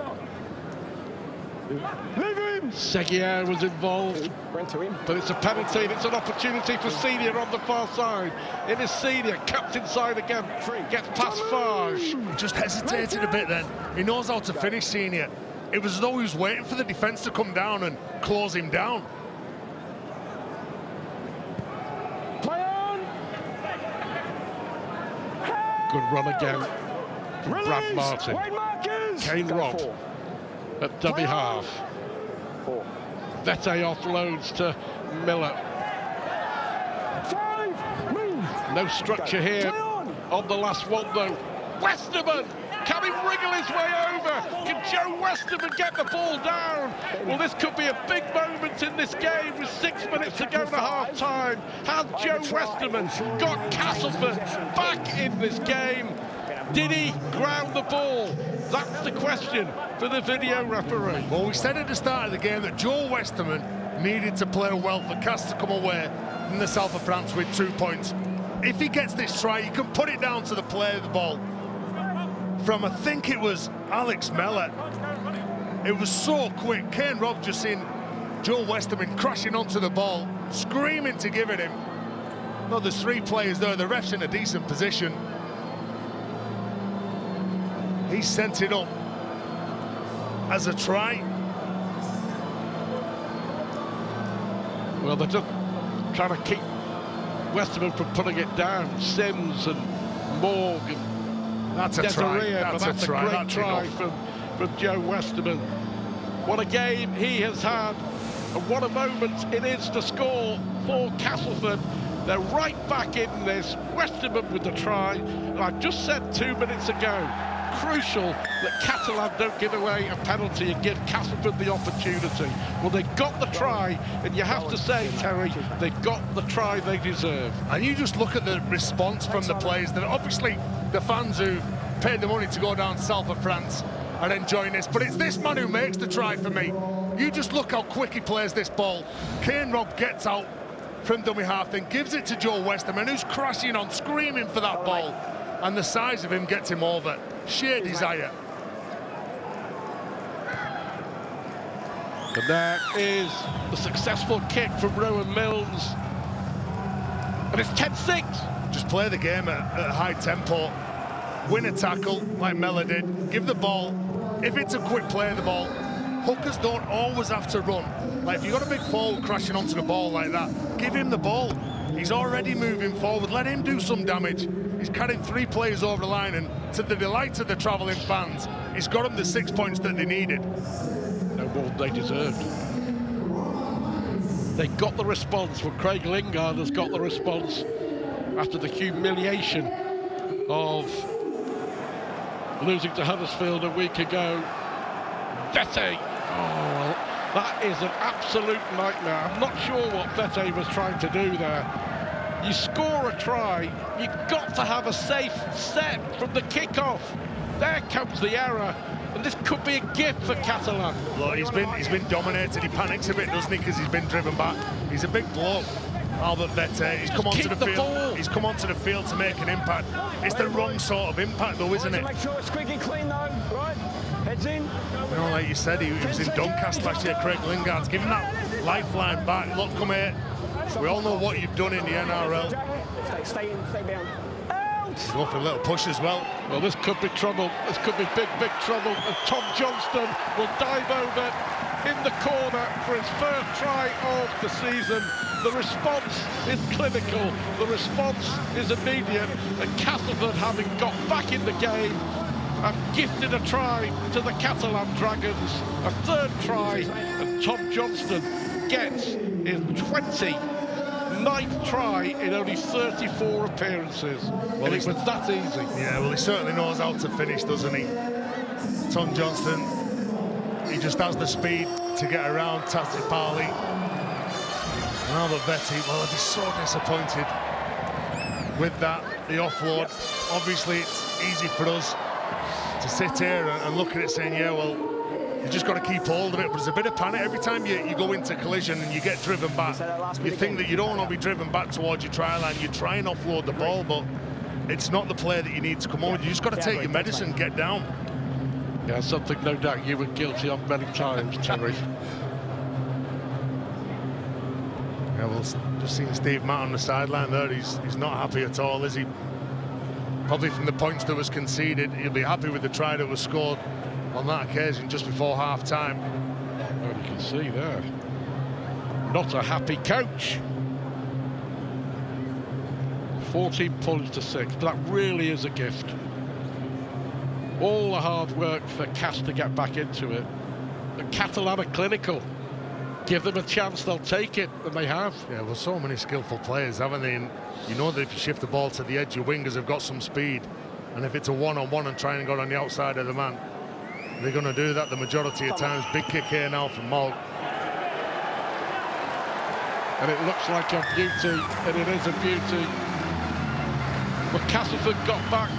Leave him. Seguier was involved. Went to him. But it's a penalty and it's an opportunity for Senior on the far side. It is Senior, cuts inside again, gets past Farge. He just hesitated a bit then. He knows how to finish, Senior. It was as though he was waiting for the defence to come down and close him down. Play on. Good run again from Brad Martin. Wade Marcus. Kane Robb at dummy half. 4. Vete offloads to Miller. 5. Move. No structure here on the last one though. Westerman, can he wriggle his way over? Can Joe Westerman get the ball down? Well, this could be a big moment in this game with 6 minutes to go to half time. Has Joe Westerman got Castleford back in this game? Did he ground the ball? That's the question for the video referee. Well, we said at the start of the game that Joe Westerman needed to play well for Cass to come away from the south of France with 2 points. If he gets this try, you can put it down to the play of the ball from, I think it was Alex Mellor. It was so quick. Kane Robb just seen Joe Westerman crashing onto the ball, screaming to give it him. No, there's 3 players there. The ref's in a decent position. He sent it up as a try. Well, they're just trying to keep Westerman from putting it down. Sims and Morgan. That's a try. That's a great try from Joe Westerman. What a game he has had, and what a moment it is to score for Castleford. They're right back in this. Westerman with the try. And I just said 2 minutes ago, crucial that Catalan don't give away a penalty and give Castleford the opportunity. Well, they got the try, and you have to say, Terry, they got the try they deserve. And you just look at the response from the players. That obviously the fans who paid the money to go down south of France are enjoying this, but it's this man who makes the try for me. You just look how quick he plays this ball. Kane Robb gets out from dummy half, then gives it to Joe Westerman, who's crashing on, screaming for that ball, and the size of him gets him over. Sheer desire. And there is the successful kick from Rowan Mills. And it's 10-6. Just play the game at a high tempo. Win a tackle like Mellor did. Give the ball. If it's a quick play of the ball, hookers don't always have to run. Like if you've got a big forward crashing onto the ball like that, give him the ball. He's already moving forward. Let him do some damage. He's carried 3 players over the line, and to the delight of the travelling fans, he's got them the 6 points that they needed. No more than they deserved. They got the response. Well, Craig Lingard has got the response after the humiliation of losing to Huddersfield a week ago. Vete. Oh, that is an absolute nightmare. I'm not sure what Vete was trying to do there. You score a try, you've got to have a safe set from the kickoff. There comes the error, and this could be a gift for Catalan. Look, he's been dominated. He panics a bit, doesn't he, because he's been driven back. He's a big bloke, Albert Vete. He's come onto the field. He's come onto the field to make an impact. It's the wrong sort of impact, though, isn't it? Make sure it's squeaky clean, though. Right, heads in. You know, like you said, he was in Doncaster last year. Craig Lingard's given that lifeline back. Look, come here. We all know what you've done in the NRL. Stay in, stay down. Go for a little push as well. Well, this could be trouble. This could be big, big trouble. And Tom Johnston will dive over in the corner for his first try of the season. The response is clinical. The response is immediate. And Castleford, having got back in the game, have gifted a try to the Catalan Dragons. A 3rd try, and Tom Johnston gets his 29th try in only 34 appearances. Well, and it was that easy. Yeah, well, he certainly knows how to finish, doesn't he? Tom Johnston, he just has the speed to get around Tati Parley. And Albert Vete, well, I'd be so disappointed with that, the offload. Obviously, it's easy for us to sit here and look at it saying, yeah, well, You just got to keep hold of it. But there's a bit of panic every time you go into collision and you get driven back. You think that you don't want to be driven back towards your try line. You try and offload the ball, but it's not the play that you need to come on with. You just got to take your medicine, get down. Yeah, something no doubt you were guilty of many times, Terry. Yeah, well, just seeing Steve Matt on the sideline there, he's not happy at all, is he? Probably from the points that was conceded, he'll be happy with the try that was scored on that occasion just before half-time. Well, you can see there, not a happy coach. 14 points to 6. That really is a gift. All the hard work for Cas to get back into it. The Catalan are clinical. Give them a chance, they'll take it, and they have. Yeah, well, so many skillful players, haven't they? And you know that if you shift the ball to the edge, your wingers have got some speed. And if it's a one-on-one and try and go on the outside of the man, they're going to do that the majority of times. Big kick here now from Malk. And it looks like a beauty, and it is a beauty. But Castleford got back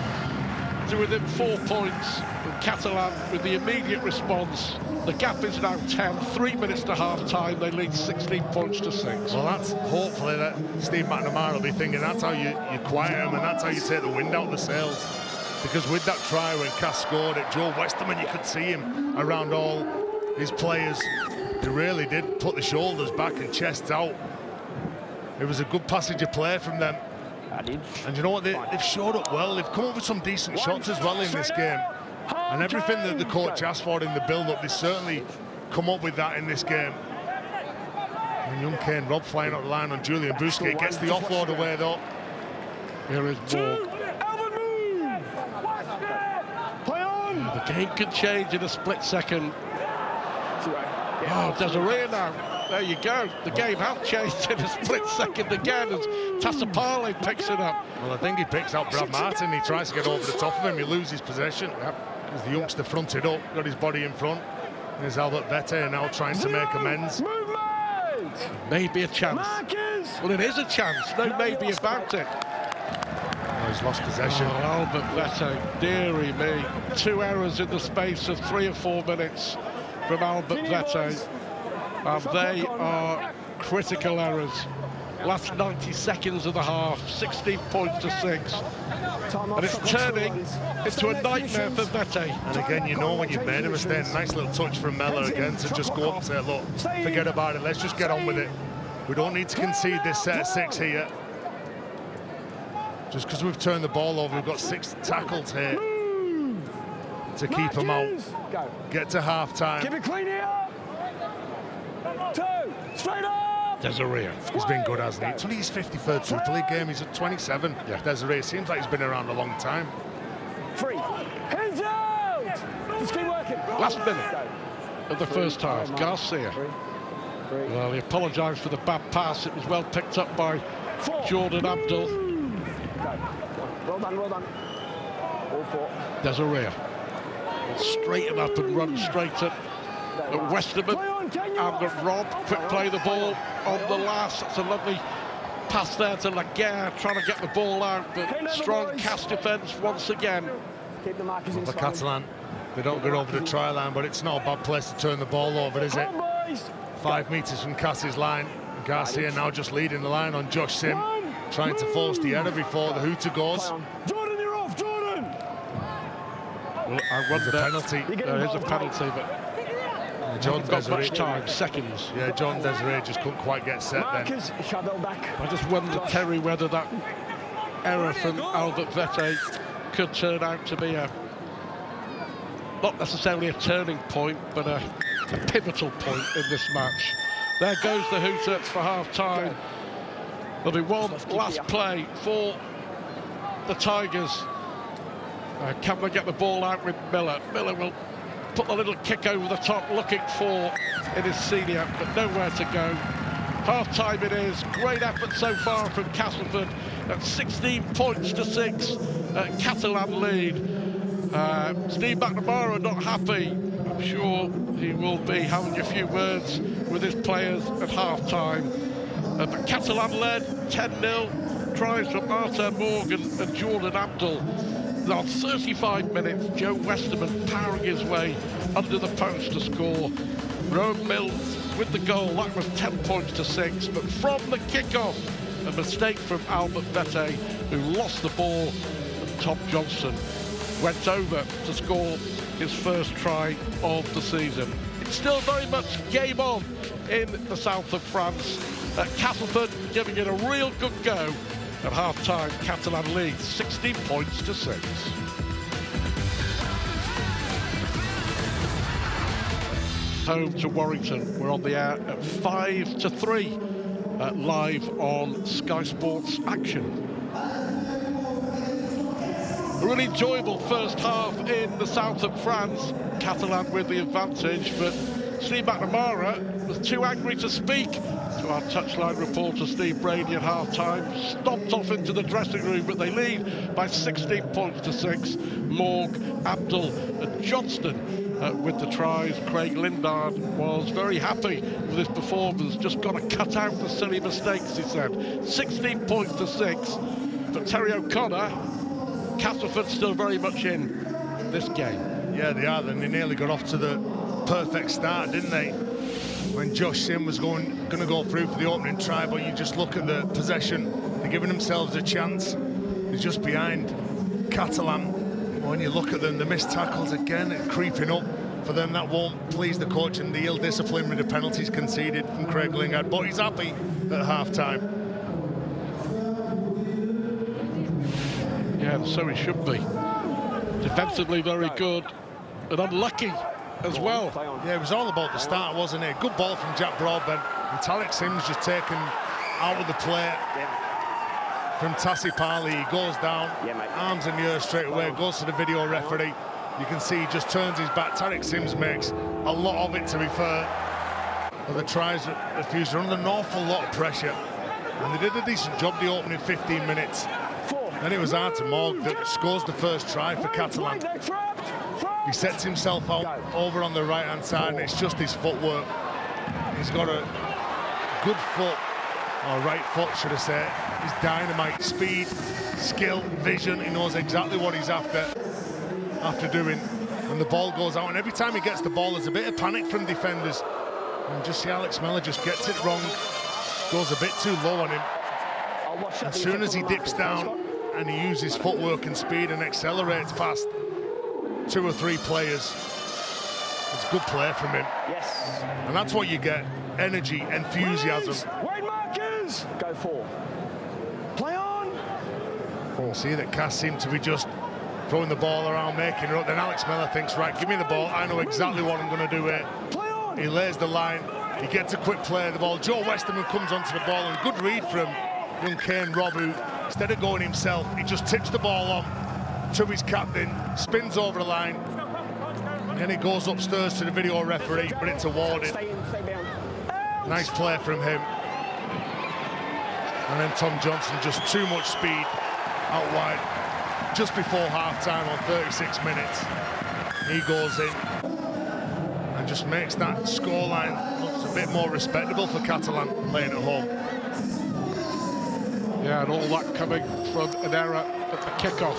to within 4 points. And Catalan, with the immediate response, the gap is now 10, 3 minutes to half-time. They lead 16 points to 6. Well, that's hopefully that Steve McNamara will be thinking that's how you quiet him and that's how you take the wind out of the sails. Because with that try when Cas scored it, Joe Westerman, you could see him around all his players. He really did put the shoulders back and chest out. It was a good passage of play from them. And you know what, they've showed up well. They've come up with some decent shots as well in this game. And everything that the coach asked for in the build-up, they certainly come up with that in this game. And young Kane Robb flying up the line on Julian Busquets, gets the offload away though. Here is Morg. The game can change in a split second. Oh, Desiree now. There you go. The game has changed in a split second again as Tassapali picks it up. Well, I think he picks out Brad Martin. He tries to get over the top of him. He loses possession. Because the youngster fronted up, got his body in front. There's Albert Vete now trying to make amends. Maybe a chance. Well, it is a chance. No maybe about it. Oh, he's lost possession. Oh, Albert Vete, dearie me. 2 errors in the space of 3 or 4 minutes from Albert Vete. And they are critical errors. Last 90 seconds of the half, 16 points to 6. And it's turning into a nightmare for Vete. And again, you know when you've made a mistake, nice little touch from Mellor again to just go up and say, look, forget about it, let's just get on with it. We don't need to concede this set of 6 here. Just because we've turned the ball over, we've got 6 tackles here to keep them out. Get to half-time. Keep it clean here. 2, straight up. Desiree. He's been good, hasn't he? It's only his 53rd Super League game. He's at 27. Yeah. Desiree seems like he's been around a long time. 3, hands out. Just keep working. Last minute of the first half, Garcia. Well, he apologised for the bad pass. It was well picked up by Jordan Abdul. Well done, well done. All 4. Desiree. Straighten up and run straight at Westerman and Robb. Quick play the ball on the last. That's a lovely pass there to Laguerre, trying to get the ball out, but strong Cas defence once again. For Catalan, they don't get over the try line, but it's not a bad place to turn the ball over, is it? 5 metres from Cas's line. Garcia now just leading the line on Josh Sim, trying to force the error before the hooter goes. Jordan, you're off, Jordan! Well, I wonder, there's a penalty. There is a penalty, but John got Desiree, much time, seconds. Yeah, John Desiree just couldn't quite get set then. I just wonder, Terry, whether that error from Albert Vete could turn out to be not necessarily a turning point, but a pivotal point in this match. There goes the hooter for half-time. There'll be one last play for the Tigers. Can they get the ball out with Miller? Miller will put a little kick over the top, looking for it is senior, but nowhere to go. Half-time it is. Great effort so far from Castleford at 16 points to 6. Catalan lead. Steve McNamara not happy. I'm sure he will be having a few words with his players at half-time. But Catalan led 10-0. Tries from Arthur Morgan and Jordan Abdul. On 35 minutes, Joe Westerman powering his way under the post to score. Rowan Mills with the goal. That was 10 points to 6. But from the kickoff, a mistake from Albert Vete, who lost the ball, and Tom Johnson went over to score his first try of the season. It's still very much game on in the south of France. Castleford giving it a real good go. At half-time, Catalan leads 16 points to 6. Home to Warrington. We're on the air at 5-3, live on Sky Sports Action. A really enjoyable first half in the south of France. Catalan with the advantage, but Steve McNamara was too angry to speak to our touchline reporter Steve Brady at half-time. Stomped off into the dressing room, but they lead by 16 points to 6. Morg, Abdul and Johnston with the tries. Craig Lindard was very happy with his performance. Just got to cut out the silly mistakes, he said. 16 points to 6. But Terry O'Connor, Castleford still very much in this game. Yeah, they are. Then they nearly got off to the perfect start, didn't they? When Josh Sim was going to go through for the opening try, but you just look at the possession, they're giving themselves a chance. They're just behind Catalan. When you look at them, the missed tackles again and creeping up for them. That won't please the coach, and the ill discipline with the penalties conceded from Craig Lingard, but he's happy at half-time. Yeah, so he should be. Defensively very good and unlucky as well. Yeah, it was all about the start, wasn't it? Good ball from Jack Broadbent, and Tarek Sims just taken out of the play from Tassi Parley. He goes down, arms in the air straight away, goes to the video referee. You can see he just turns his back. Tarek Sims makes a lot of it, to be fair. But the tries refused. They're under an awful lot of pressure, and they did a decent job the opening 15 minutes. Then it was Artem Morg that scores the first try for Catalan. He sets himself out over on the right-hand side, and it's just his footwork. He's got a good foot, or right foot, should I say. He's dynamite, speed, skill, vision. He knows exactly what he's after doing. And the ball goes out, and every time he gets the ball, there's a bit of panic from defenders. And just see Alex Mellor just gets it wrong, goes a bit too low on him. As soon as he dips down, and he uses footwork and speed and accelerates past 2 or 3 players. It's good play from him. Yes. And that's what you get. Energy, enthusiasm. Wade markers! Go 4. Play on! You see that Cass seemed to be just throwing the ball around, making it up. Then Alex Mellor thinks, right, give me the ball. I know exactly what I'm going to do here. Play on! He lays the line. He gets a quick play of the ball. Joe Westerman comes onto the ball, and good read from young Kane Robb, who, instead of going himself, he just tips the ball on to his captain, spins over the line, and then he goes upstairs to the video referee, but it's awarded. Nice play from him. And then Tom Johnson, just too much speed out wide. Just before half-time on 36 minutes, he goes in and just makes that scoreline look a bit more respectable for Catalan playing at home. Yeah, and all that coming from an error at the kickoff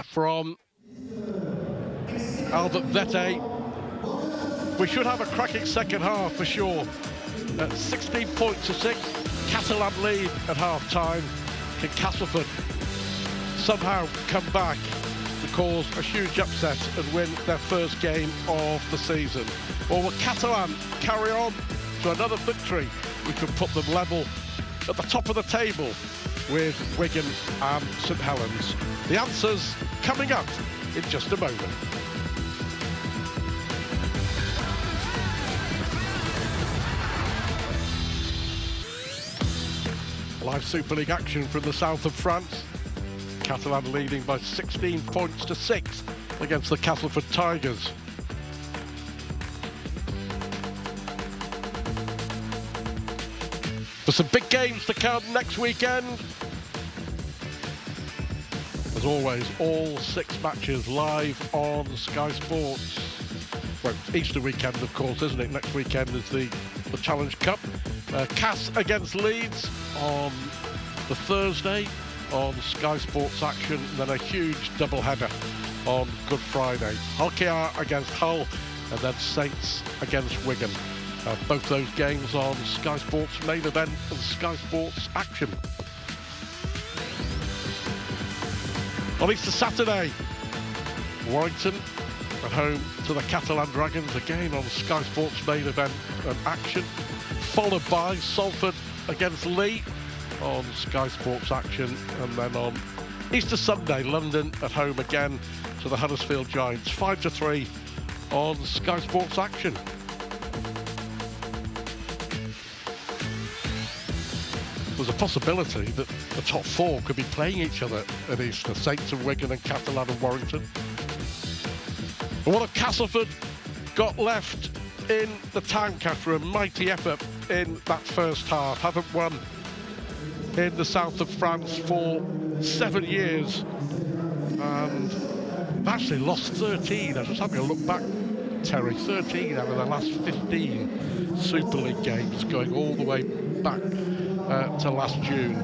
from Albert Vete. We should have a cracking second half for sure. At 16 points to 6, Catalan lead at half-time. Can Castleford somehow come back to cause a huge upset and win their first game of the season? Or will Catalan carry on to another victory? We could put them level at the top of the table with Wigan and St Helens. The answers coming up in just a moment. Live Super League action from the south of France. Catalan leading by 16 points to 6 against the Castleford Tigers. There's some big games to come next weekend. As always, all 6 matches live on Sky Sports. Well, Easter weekend, of course, isn't it? Next weekend is the Challenge Cup. Cass against Leeds on the Thursday. on Sky Sports Action, and then a huge double-header on Good Friday. Hockey against Hull, and then Saints against Wigan. Both those games on Sky Sports Main Event and Sky Sports Action. On Easter Saturday, Warrington at home to the Catalan Dragons, again on Sky Sports Main Event and Action, followed by Salford against Leigh on Sky Sports Action, and then on Easter Sunday, London at home again to the Huddersfield Giants, 5-3 on Sky Sports Action. There's a possibility that the top four could be playing each other at Easter, Saints and Wigan and Catalan and Warrington. And what have Castleford got left in the Tynecastle? A mighty effort in that first half. Haven't won in the south of France for 7 years, and actually lost 13. I was just having a look back, Terry, 13 out of the last 15 Super League games, going all the way back to last June.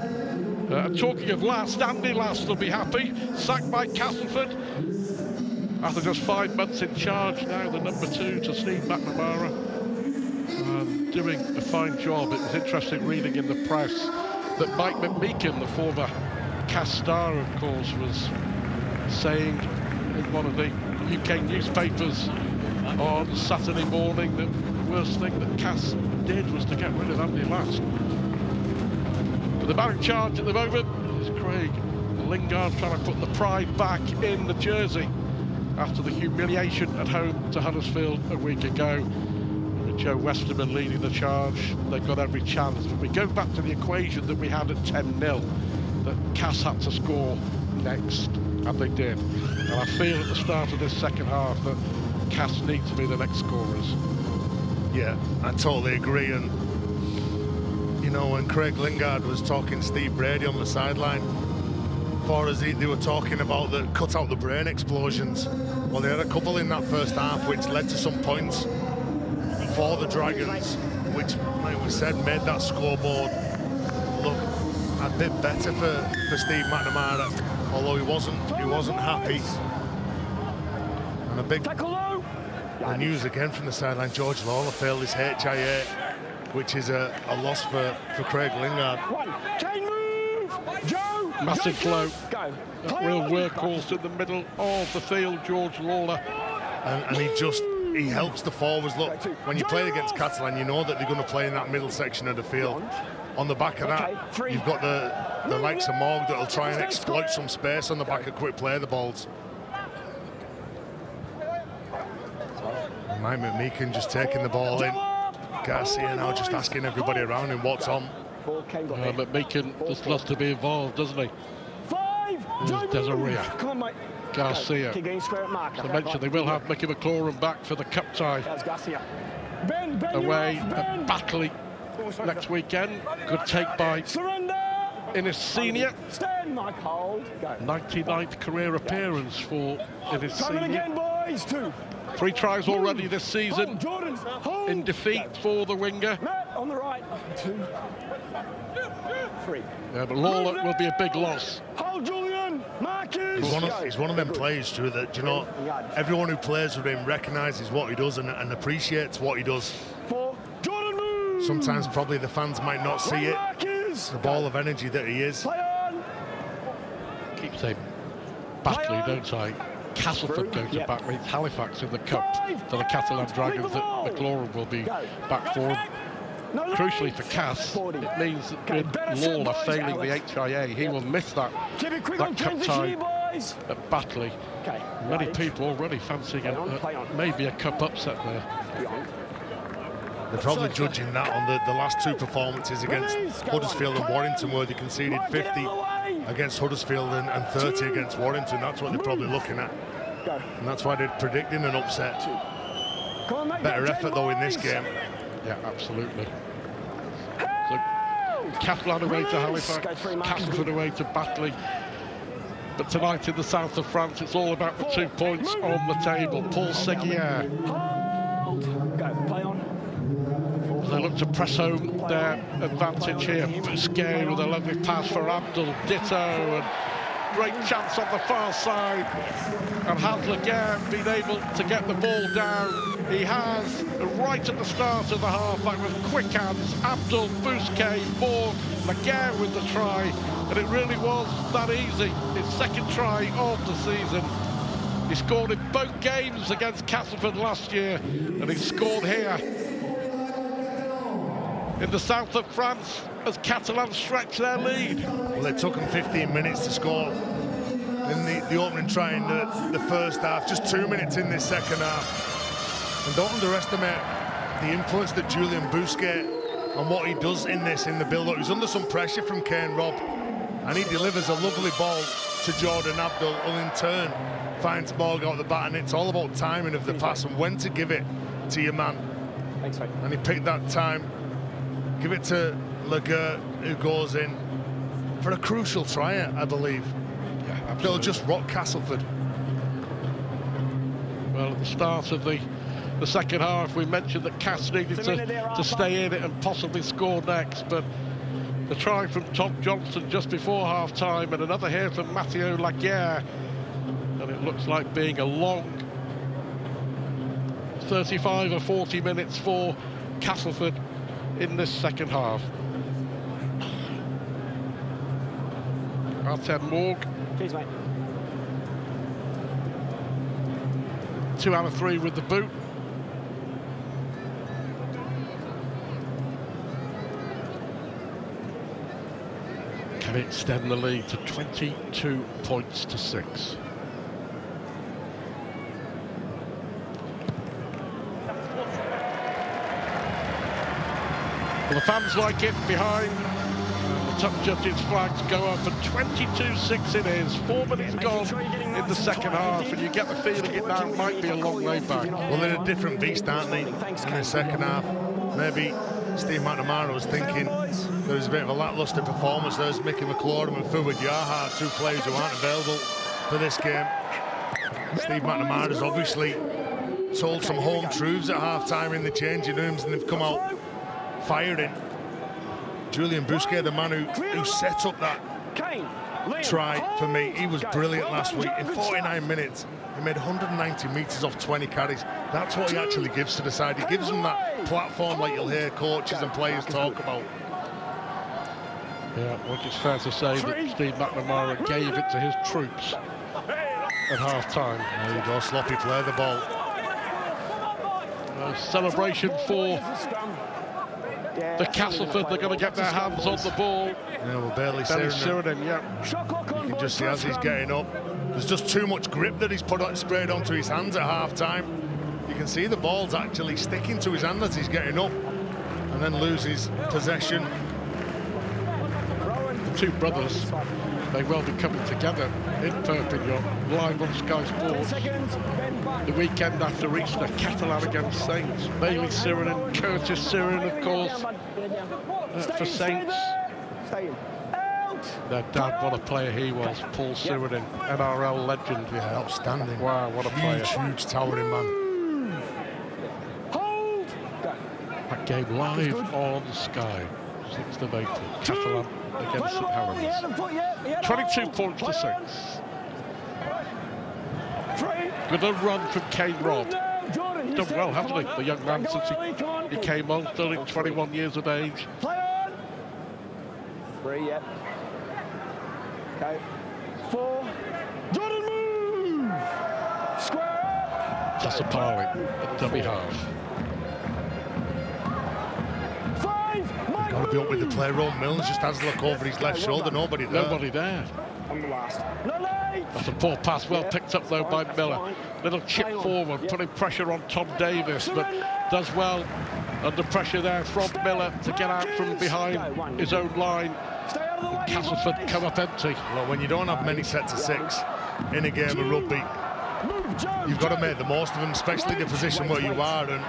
Talking of last, Andy Last will be happy, sacked by Castleford after just 5 months in charge. Now the number 2 to Steve McNamara, doing a fine job. It was interesting reading in the press that Mike McMeekin, the former Cas star, of course, was saying in one of the UK newspapers on Saturday morning that the worst thing that Cas did was to get rid of Andy Last. But the man in charge at the moment is Craig Lingard, trying to put the pride back in the jersey after the humiliation at home to Huddersfield a week ago. With Joe Westerman leading the charge, they've got every chance. But we go back to the equation that we had at 10-0, that Cas had to score next, and they did. And I feel at the start of this second half that Cas need to be the next scorers. Yeah, I totally agree. And you know, when Craig Lingard was talking to Steve Brady on the sideline, for us, they were talking about the cut out the brain explosions. Well, they had a couple in that first half, which led to some points for the Dragons, which, like we said, made that scoreboard look a bit better for Steve McNamara, although he wasn't happy. And a big news again from the sideline: George Lawler failed his HIA, which is a loss for Craig Lingard. Massive flow, a real workhorse in the middle of the field, George Lawler. And he helps the forwards. Look, when you play against Catalan, you know that they're going to play in that middle section of the field. On the back of that, you've got the likes of Morg that'll try and exploit some space on the back of quick play the balls. Mike McMeekin just taking the ball in. Garcia now just asking everybody around him what's on. McMeekin just loves to be involved, doesn't he? There's Desiree, Garcia. As I mentioned, they will have Mickey McLaurin back for the cup tie away at Batley next weekend. Good take by Innes Senior. 99th career appearance for Innes Senior. 3 tries already this season in defeat for the winger. On the right. 2, 3. Yeah, but Lawler will be a big loss. Hold Julian. Marcus. He's one of them players, Drew, that, you know, everyone who plays with him recognises what he does and appreciates what he does. Sometimes probably the fans might not see it. The ball of energy that he is. Keep saying Batley, don't I? Castleford go to Batley. Halifax in the cup for the Catalan Dragons that McLaurin will be back for. Crucially for Cas, it means that with Lawler failing the HIA, he will miss that cup tie at Batley. Many people already fancying maybe a cup upset there. They're probably judging that on the last 2 performances against Huddersfield and Warrington, where they conceded 50 against Huddersfield and 30 against Warrington. That's what they're probably looking at. And that's why they're predicting an upset. Better effort, though, in this game. Yeah, absolutely. So, Catalan away to Halifax, Castleford away to Batley. But tonight in the south of France, it's all about the 2 points on the table. Paul Seguier. They look to press home their advantage here. Bousquet with a lovely pass for Abdul, ditto, and great chance on the far side. And has Laguerre been able to get the ball down? He has, right at the start of the half, back with quick hands. Abdul, Bousquet, Morg, Laguerre with the try, and it really was that easy. His second try of the season. He scored in both games against Castleford last year, and he scored here in the south of France as Catalans stretch their lead. Well, it took them 15 minutes to score in the opening try in the first half, just 2 minutes in this second half. And don't underestimate the influence that Julien Bousquet and what he does in the build-up. He's under some pressure from Kane Robb, and he delivers a lovely ball to Jordan Abdul, who in turn finds Morg out the bat, and it's all about timing of the pass and when to give it to your man. Thanks, mate. And he picked that time. Give it to Laguerre, who goes in for a crucial try, I believe. Yeah, absolutely. They'll just rock Castleford. Well, at the start of the second half, we mentioned that Cass needed to stay in it and possibly score next, but the try from Tom Johnson just before half-time, and another here from Matteo Laguerre, and it looks like being a long 35 or 40 minutes for Castleford in this second half. Artem Morg. Cheers, mate. 2 out of 3 with the boot. Can it extend the lead to 22 points to 6? Well, the fans like it behind. The top judges' flags go up, and 22-6 it is. 4 minutes gone in the second half, and you get the feeling it now might be a long way back. Well, they're a different beast, aren't they, in the second half? Maybe Steve McNamara was thinking there was a bit of a lacklustre performance. There's Mickey McLaurin and Fuad Yaha, 2 players who aren't available for this game. Steve McNamara's obviously told some home truths at half-time in the changing rooms, and they've come out firing. Julien Bousquet, the man who set up that try for me, he was brilliant last week. In 49 minutes, he made 190 metres off 20 carries. That's what he actually gives to the side. He gives them that platform like you'll hear coaches and players talk about. Yeah, well, it's fair to say that Steve McNamara gave it to his troops at half-time. There you go, sloppy play the ball. Celebration for the Castleford. They're going to get their hands on the ball. Yeah, well, barely Sirenen, yeah. You can just see as he's getting up, there's just too much grip that he's sprayed onto his hands at half-time. You can see the ball's actually sticking to his hand as he's getting up, and then loses possession. The two brothers may well be coming together in Perpignan, live on Sky Sports. The weekend after Easter, Catalan against Saints. Bailey Sirenen, Curtis Sirenen, of course, for Saints. Their dad, what a player he was, Paul Sirenen, NRL legend. Yeah, outstanding. Wow, what a player. Huge towering man. That game live on Sky, 6th of April, Catalan against St Helens. 22 points to 6. Good run from Kane Robb. Done well, hasn't he? The young man since he came on, still 21 years of age. 3, yeah. Okay. 4. Jordan move! Square! Tassapali at dummy half. 5. Got to be up with the play. Roll Milnes just has a look over his left shoulder. Nobody there. Nobody there. I'm the last. That's a poor pass, well picked up though by Miller. Little chip forward, putting pressure on Tom Davis, but does well under pressure there from Miller to get out from behind his own line. Castleford come up empty. Well, when you don't have many sets of 6 in a game of rugby, you've got to make the most of them, especially the position where you are. And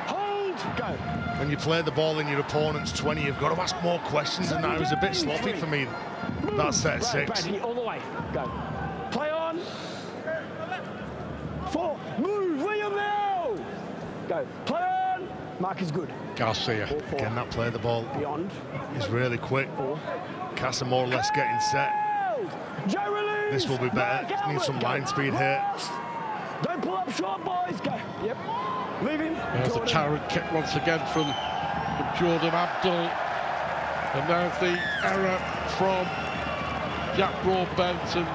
when you play the ball in your opponent's 20, you've got to ask more questions, and that was a bit sloppy for me, that set of 6. All the way. Go. Play on. 4. Move, William now. Go. Play on. Mark is good. Garcia. Again, that play the ball Beyond. is really quick. Casa more or less getting set. Joe release. This will be better. Needs some line speed here. Don't pull up short, boys. Go. Yep. Leave him. There's a towering kick once again from Jordan Abdul. And there's the error from Jack Broadbent, and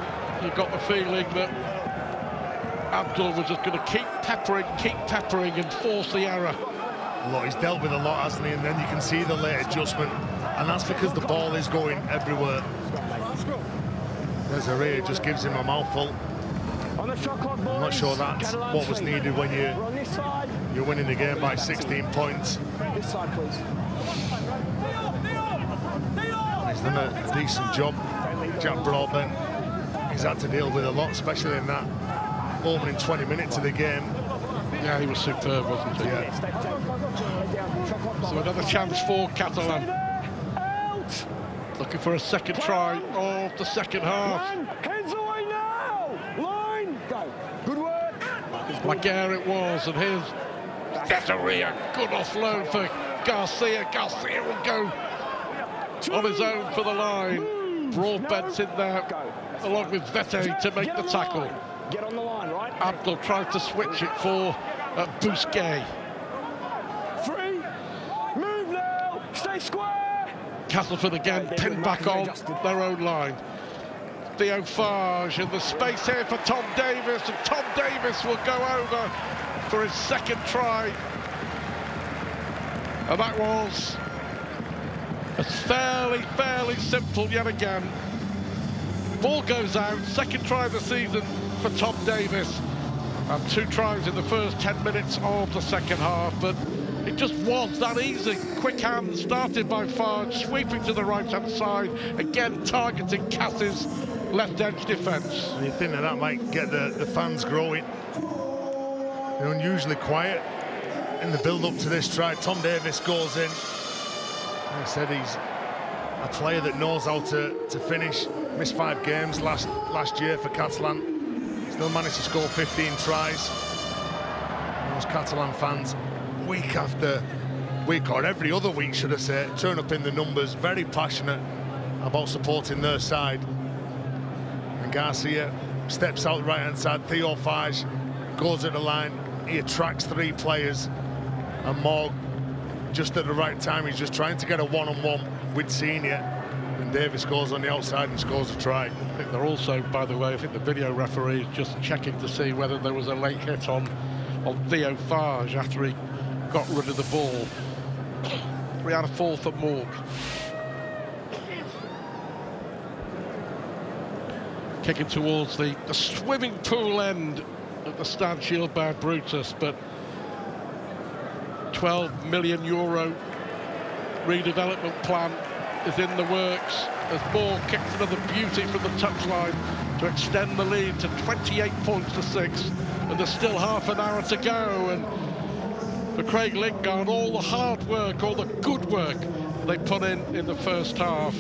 you got the feeling that Abdul was just going to keep peppering and force the error. Look, he's dealt with a lot, hasn't he? And then you can see the late adjustment, and that's because the ball is going everywhere. Desiree just gives him a mouthful. On the shot clock, boys. I'm not sure that's Catalans what was needed when We're on this side. you're winning the game by 16 points. This side, please. He's done a decent job. Jack Broadbent, he's had to deal with a lot, especially in that opening 20 minutes of the game. Yeah, he was superb, wasn't he? Yeah. So another chance for Catalan. Out. Looking for a second try of the second half. Run. Heads away now. Line. Go. Good work. Laguerre it was, and here's Desiree. Good offload for Garcia. Garcia will go on his own for the line. Broadbent's in there, along with Vete to make the tackle. Get on the line, right? Abdul tried to switch it for Bousquet. Free. Move now. Stay square. Castleford again pinned back on their own line. Theo Farge in the space here for Tom Davis, and Tom Davis will go over for his second try. And that was fairly simple yet again. Ball goes out, second try of the season for Tom Davis, and 2 tries in the first 10 minutes of the second half, but it just was that easy. Quick hand started by Farge, sweeping to the right-hand side, again targeting Cass's left edge defence. You think that might get the fans growing. They're unusually quiet in the build-up to this try. Tom Davis goes in. Like I said, he's a player that knows how to finish. Missed 5 games last year for Catalan. Still managed to score 15 tries. Those Catalan fans, week after week, or every other week, should I say, turn up in the numbers, very passionate about supporting their side. And Garcia steps out the right-hand side. Theo Farge goes at the line. He attracts 3 players. And Morg, just at the right time, he's just trying to get a one-on-one with Senior. And Davis goes on the outside and scores a try. I think they're also, by the way, I think the video referee is just checking to see whether there was a late hit on Theo Farge after he got rid of the ball. 3 out of 4 for Morg. Kicking towards the swimming pool end of the Stand Shield by Brutus, but €12 million redevelopment plan is in the works as Moore kicks another beauty from the touchline to extend the lead to 28 points to 6, and there's still half an hour to go. And for Craig Lingard, all the hard work, all the good work they put in the first half,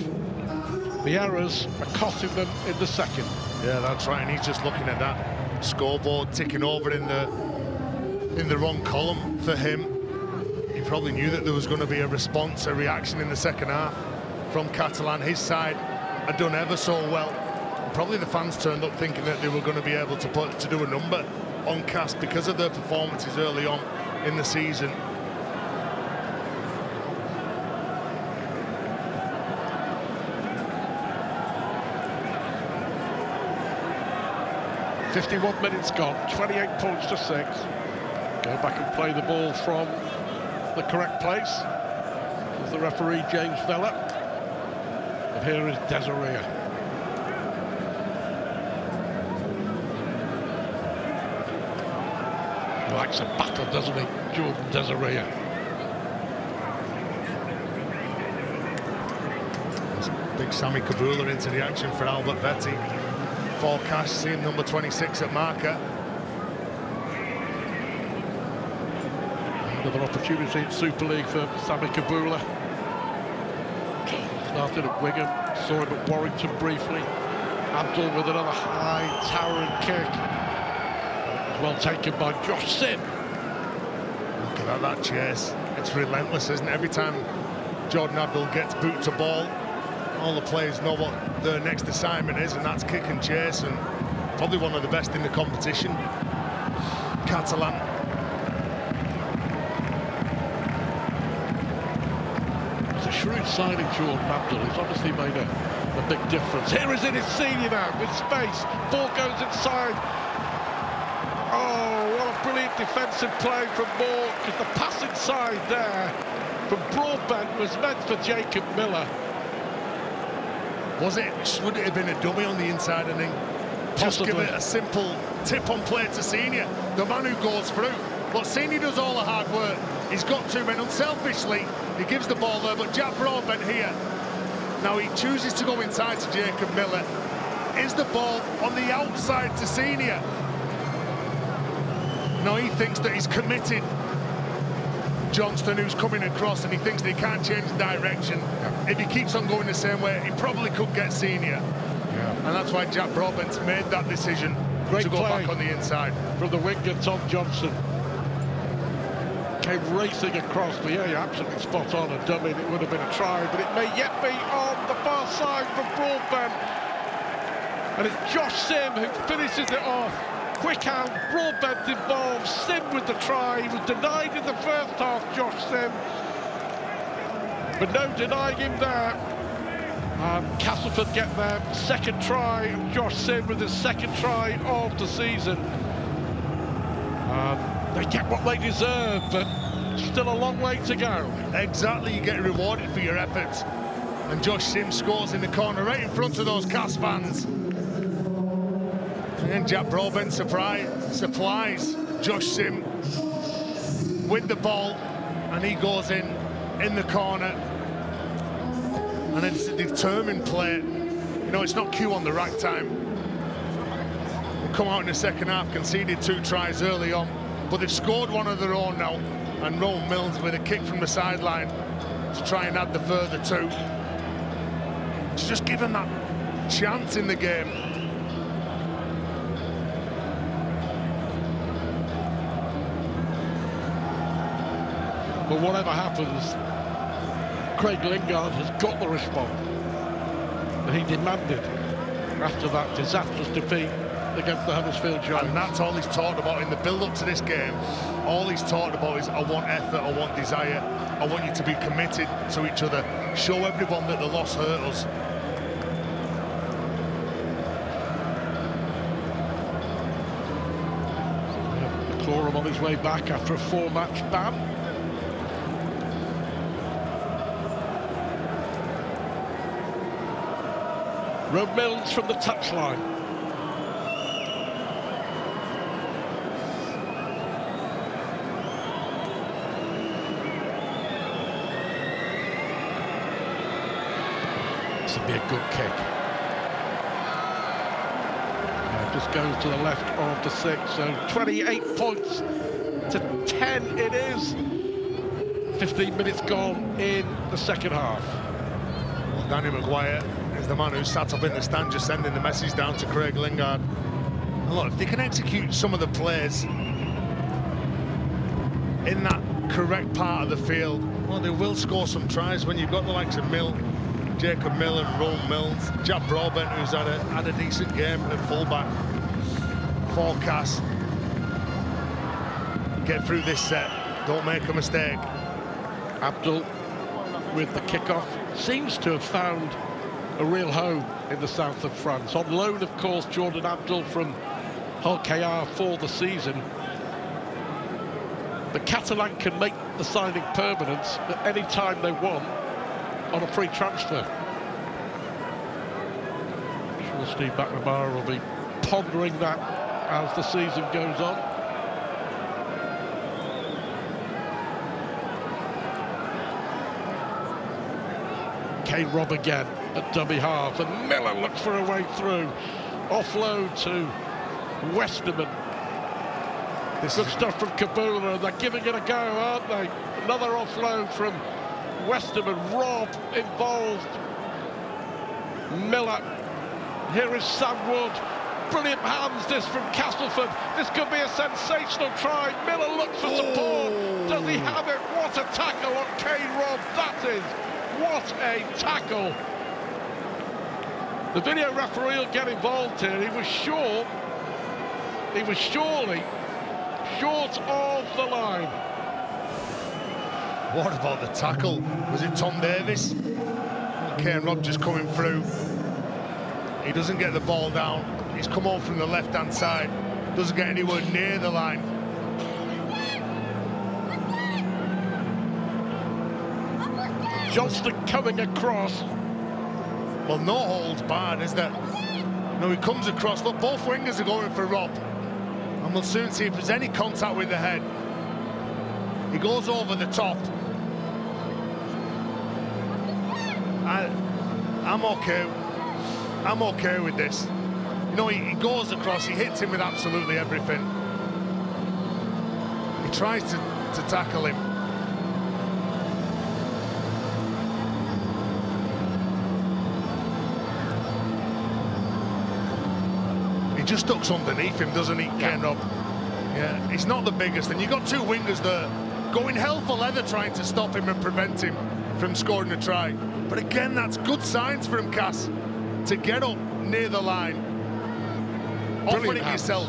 the errors are costing them in the second. Yeah, that's right, and he's just looking at that scoreboard ticking over in the wrong column for him. He probably knew that there was going to be a response, a reaction in the second half from Catalan. His side had done ever so well. Probably the fans turned up thinking that they were going to be able to do a number on Cast because of their performances early on in the season. "51 minutes gone, 28 points to 6. Go back and play the ball from the correct place. There's the referee, James Vella. And here is Desiree. He likes a battle, doesn't he, Jordan Desiree? Big Sammy Kabula into the action for Albert Vetti. Forecast, seeing number 26 at marker. Another opportunity in Super League for Sammy Kabula. Started at Wigan, saw him at Warrington briefly. Abdul with another high towering kick. Well taken by Josh Sin. Look at that chase. It's relentless, isn't it? Every time Jordan Abdul gets boot to ball, all the players know what their next assignment is, and that's kick and chase, and probably one of the best in the competition. Catalan. It's a shrewd signing, Jordan Abdul. He's obviously made a big difference. Here is it, it's senior now, with space. Ball goes inside. Oh, what a brilliant defensive play from Moore, because the pass inside there from Broadbent was meant for Jacob Miller. Was it? Would it have been a dummy on the inside and then just give it a simple tip on play to Senior, the man who goes through? But Senior does all the hard work. He's got two men. Unselfishly, he gives the ball there, but Jack Broadbent here. Now he chooses to go inside to Jacob Miller. Is the ball on the outside to Senior? Now he thinks that he's committed Johnston, who's coming across, and he thinks that he can't change the direction. If he keeps on going the same way, he probably could get Senior. And that's why Jack Broadbent's made that decision to go back on the inside. From the winger, Tom Johnson. Came racing across, but yeah, you're absolutely spot on. A dummy, it would have been a try, but it may yet be on the far side from Broadbent. And it's Josh Sim who finishes it off. Quick hand, Broadbent involved, Sim with the try. He was denied in the first half, Josh Sim. But no denying him there. Castleford get their second try, and Josh Sim with his second try of the season. They get what they deserve, but still a long way to go. Exactly, you get rewarded for your efforts. And Josh Sim scores in the corner right in front of those Cas fans. And then Jack Broadbent supplies Josh Sim with the ball, and he goes in the corner. And it's a determined play. You know, it's not Q on the rack time. They come out in the second half, conceded 2 tries early on, but they've scored one of their own now. And Rowan Mills with a kick from the sideline to try and add the further 2. It's just given that chance in the game. But whatever happens, Craig Lingard has got the response that he demanded after that disastrous defeat against the Huddersfield Giants. And that's all he's talked about in the build-up to this game. All he's talked about is, I want effort, I want desire, I want you to be committed to each other. Show everyone that the loss hurt us. McClorum on his way back after a 4-match ban. Rowan Mills from the touchline. This would be a good kick. Just goes to the left of the 6, so 28 points to 10 it is. 15 minutes gone in the second half. Well, Danny Maguire is the man who sat up in the stand just sending the message down to Craig Lingard. And look, if they can execute some of the plays in that correct part of the field, well, they will score some tries when you've got the likes of Jacob Miller and Rowan Mills, Jack Broadbent, who's had a decent game at fullback. Forecast. Get through this set, don't make a mistake. Abdul with the kickoff seems to have found a real home in the south of France. On loan, of course, Jordan Abdul from Hull KR for the season. The Catalan can make the signing permanent at any time they want on a free transfer. I'm sure Steve McNamara will be pondering that as the season goes on. Kane Robb again at dummy half, and Miller looks for a way through. Offload to Westerman. Good stuff from Kabula, and they're giving it a go, aren't they? Another offload from Westerman. Robb involved. Miller. Here is Sam Wood. Brilliant hands, this from Castleford. This could be a sensational try. Miller looks for support. Does he have it? What a tackle on Kane Robb. That is, what a tackle. The video referee will get involved here. He was short. He was surely short of the line. What about the tackle? Was it Tom Davis? Kane Robb just coming through. He doesn't get the ball down. He's come on from the left-hand side. Doesn't get anywhere near the line. Johnston coming across. Well, no holds barred, is there? No, he comes across. Look, both wingers are going for Robb. And we'll soon see if there's any contact with the head. He goes over the top. I'm okay. I'm okay with this. You know, he goes across, he hits him with absolutely everything. He tries to tackle him. He just ducks underneath him, doesn't he, Kane Robb? Yeah, he's not the biggest, and you've got two wingers there going hell for leather trying to stop him and prevent him from scoring a try. But again, that's good signs for him, Cass, to get up near the line. Offering yourself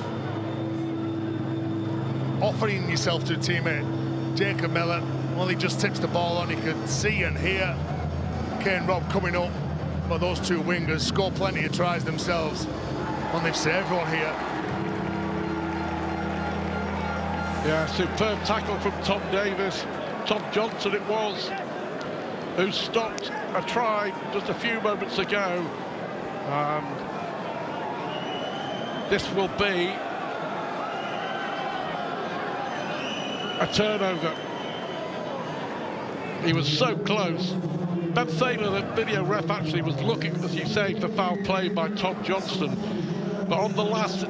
to a teammate. Jacob Miller, well, he just tips the ball on. He could see and hear Kane Robb coming up. But those two wingers score plenty of tries themselves. Well, they've saved one here. Yeah, superb tackle from Tom Davis. Tom Johnson it was, who stopped a try just a few moments ago. This will be a turnover. He was so close. Ben Thaler, the video ref, actually was looking, as you say, for foul play by Tom Johnston. But on the last,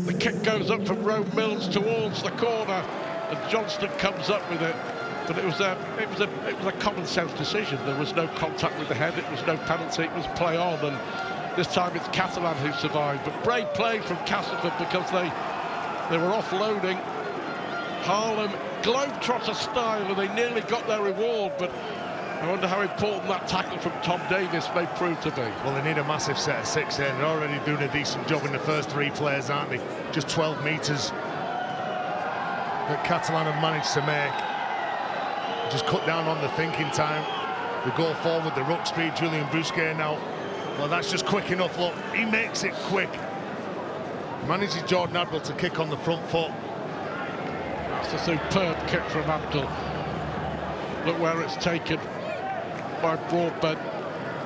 the kick goes up from Rome Mills towards the corner, and Johnston comes up with it. But it was a common sense decision. There was no contact with the head. It was no penalty. It was play on, and this time it's Catalan who survived. But brave play from Castleford, because they were offloading Harlem globetrotter style, and they nearly got their reward. But I wonder how important that tackle from Tom Davis may prove to be. Well, they need a massive set of six here. They're already doing a decent job in the first three players, aren't they? Just 12 metres that Catalan have managed to make. Just cut down on the thinking time. The go forward, the ruck speed. Julian Bousquet now. Well, that's just quick enough. Look, he makes it quick. Manages Jordan Abdul to kick on the front foot. That's a superb kick from Abdul. Look where it's taken by Broadbent,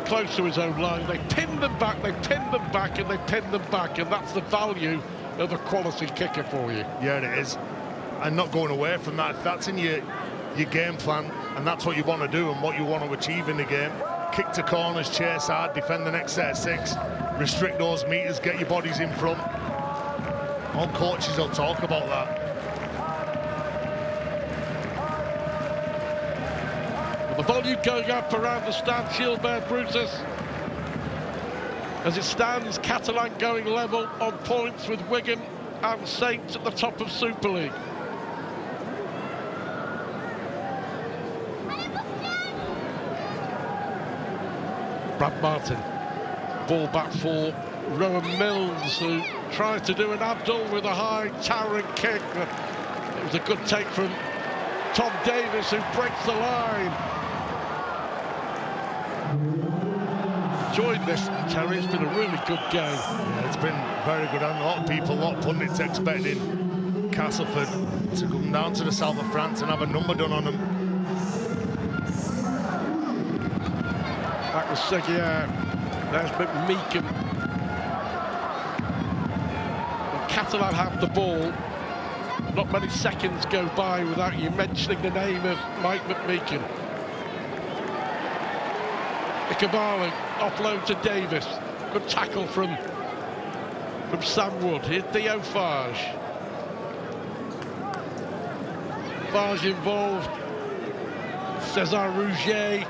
close to his own line. They pinned them back, they pinned them back, and they pinned them back, and that's the value of a quality kicker for you. Yeah, it is. And not going away from that. If that's in your game plan, and that's what you want to do and what you want to achieve in the game, kick to corners, chase hard, defend the next set of six, restrict those meters, get your bodies in front. All coaches will talk about that. The volume going up around the stand, Gilbert Brutus. As it stands, Catalan going level on points with Wigan and Saints at the top of Super League. Brad Martin, ball back for Rowan Mills, who tries to do an Abdul with a high towering kick. It was a good take from Tom Davis, who breaks the line. Enjoyed this, Terry. It's been a really good game. Yeah, it's been very good, and a lot of people, a lot of pundits expecting Castleford to come down to the south of France and have a number done on them. That was Seguier. There's McMeekin. When Catalan have the ball, not many seconds go by without you mentioning the name of Mike McMeekin. Ikabalu, offload to Davis. Good tackle from Sam Wood. Here's Theo Farge. Farge involved. Cesar Rouget,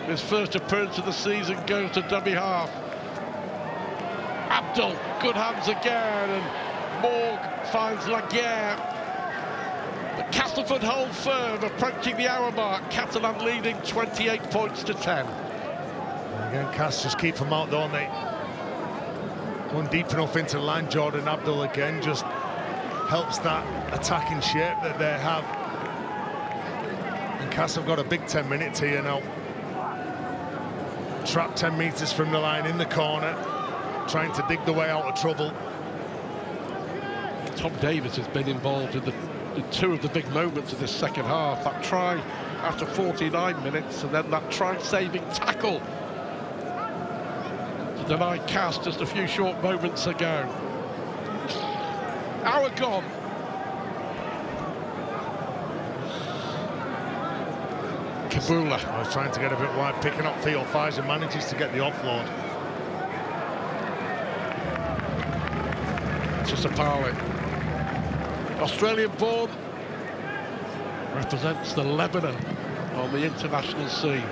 his first appearance of the season, goes to dummy half. Abdul, good hands again, and Morg finds Laguerre. But Castleford hold firm, approaching the hour mark. Catalan leading 28 points to 10. Again, Cas just keep them out, don't they? Going deep enough into the line. Jordan Abdul again just helps that attacking shape that they have. And Cas have got a big 10 minutes here now. Trapped 10 metres from the line in the corner, trying to dig the way out of trouble. Tom Davis has been involved in two of the big moments of this second half. That try after 49 minutes, and then that try-saving tackle to deny Cas just a few short moments ago. Hour gone. Kabula. I was trying to get a bit wide, picking up Theo Fizer, manages to get the offload. Sapali, Australian-born, represents the Lebanon on the international scene.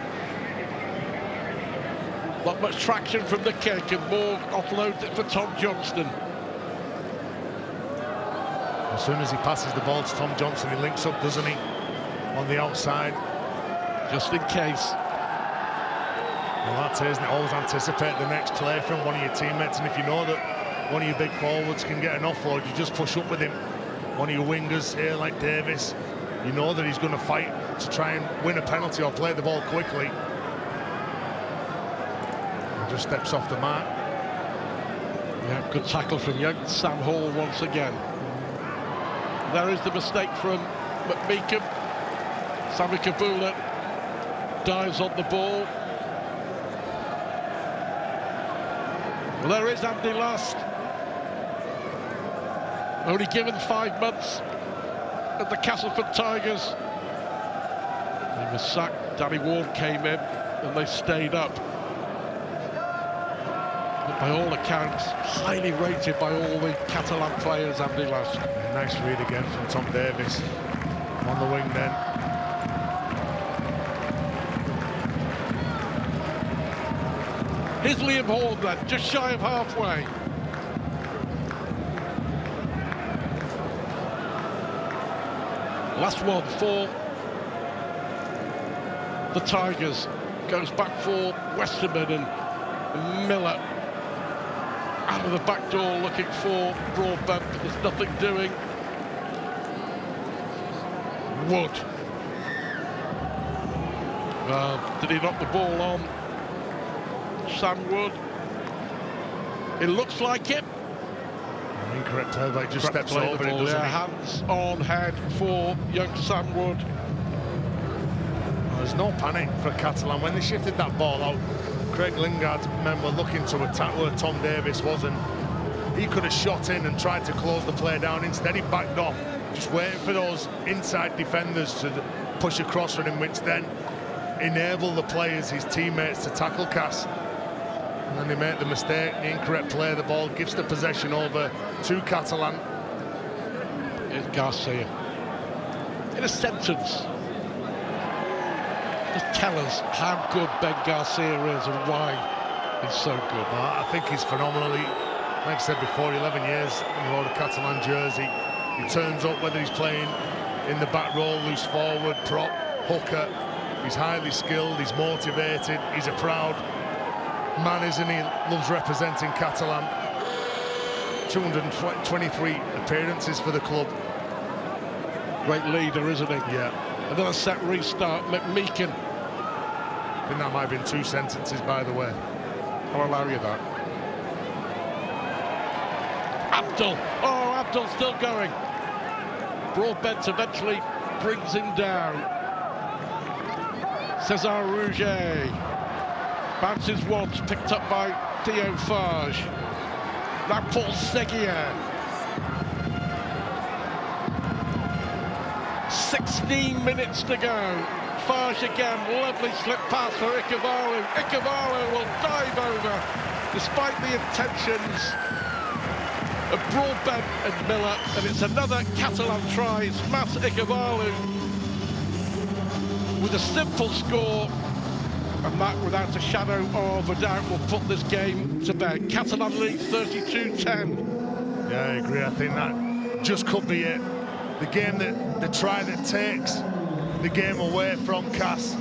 Not much traction from the kick, and Morg offloads it for Tom Johnston. As soon as he passes the ball to Tom Johnston, he links up, doesn't he, on the outside. Just in case. Well, that's it, isn't it? Always anticipate the next play from one of your teammates, and if you know that one of your big forwards can get an offload, you just push up with him. One of your wingers here, like Davis, you know that he's going to fight to try and win a penalty or play the ball quickly. And just steps off the mark. Yeah, good tackle from young Sam Hall once again. There is the mistake from McMeekum. Sami Kabula dives on the ball. Well, there is Andy Last. Only given 5 months at the Castleford Tigers. He was sacked, Danny Ward came in, and they stayed up. But by all accounts, highly rated by all the Catalan players, Andy Last. Yeah, nice read again from Tom Davis. On the wing then. Here's Liam Horn then, just shy of halfway. Last one for the Tigers. Goes back for Westerman, and Miller out of the back door looking for Broadbent, but there's nothing doing. Wood. Did he knock the ball on? Sam Wood. It looks like it. Incorrect play, but just steps over it, doesn't he? Hands on head for young Sam Wood. Well, there's no panic for Catalan. When they shifted that ball out, Craig Lingard's men were looking to attack where Tom Davis wasn't. He could have shot in and tried to close the play down. Instead, he backed off, just waiting for those inside defenders to push across for him, which then enabled the players, his teammates, to tackle Cas. And then they make the mistake, the incorrect play. The ball gives the possession over to Catalan. Here's Garcia. In a sentence, just tell us how good Ben Garcia is and why he's so good. I think he's phenomenally, like I said before, 11 years in the Road of Catalan jersey. He turns up whether he's playing in the back row, loose forward, prop, hooker. He's highly skilled, he's motivated, he's a proud man, isn't he? Loves representing Catalan. 223 appearances for the club. Great leader, isn't he? Yeah. Another set restart, McMeekin. I think that might have been 2 sentences, by the way. I'll allow you that. Abdul. Oh, Abdul still going. Broadbent eventually brings him down. Cesar Rouget. Bounces once, picked up by Theo Fage. Now Paul Seguier. 16 minutes to go. Fage again, lovely slip pass for Ikavalu. Ikavalu will dive over, despite the intentions of Broadbent and Miller, and it's another Catalan try. It's Mas Ikavalu with a simple score. And that, without a shadow of a doubt, will put this game to bed. Catalan lead 32-10. Yeah, I agree. I think that just could be it. The game the try that takes the game away from Cass.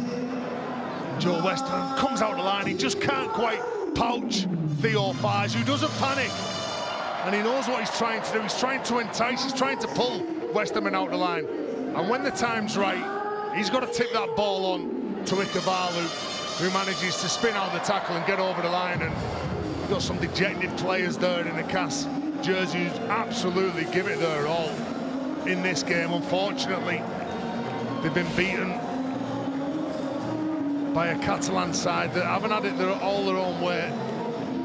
Joe Westerman comes out the line. He just can't quite pouch Theo Fage, who doesn't panic. And he knows what he's trying to do. He's trying to entice. He's trying to pull Westerman out the line. And when the time's right, he's got to tip that ball on to Ikebalu, who manages to spin out the tackle and get over the line. And you've got some dejected players there in the Cass jersey who's absolutely give it their all in this game. Unfortunately, they've been beaten by a Catalan side that haven't had it all their own way.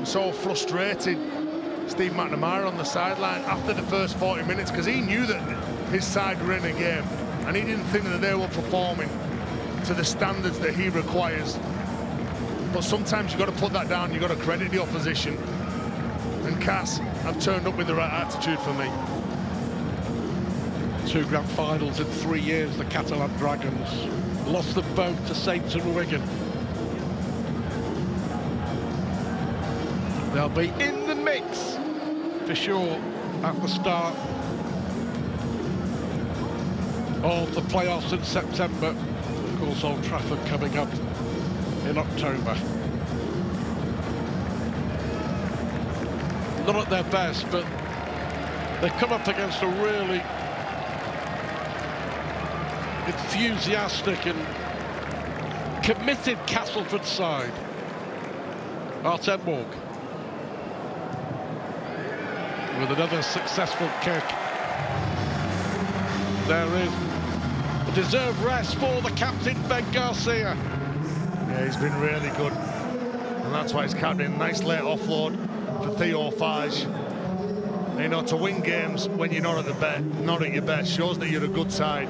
So frustrated, Steve McNamara on the sideline after the first 40 minutes, because he knew that his side were in a game and he didn't think that they were performing to the standards that he requires. But sometimes you've got to put that down, you've got to credit the opposition. And Cass have turned up with the right attitude for me. 2 grand finals in 3 years, the Catalan Dragons. Lost them both to Saints and Wigan. They'll be in the mix, for sure, at the start of the playoffs in September. Of course, Old Trafford coming up in October. Not at their best, but they come up against a really enthusiastic and committed Castleford side. Artem Morg with another successful kick. There is a deserved rest for the captain, Ben Garcia. Yeah, he's been really good, and that's why he's captain. Nice late offload for Theo Fage. You know, to win games when you're not at your best, shows that you're a good side.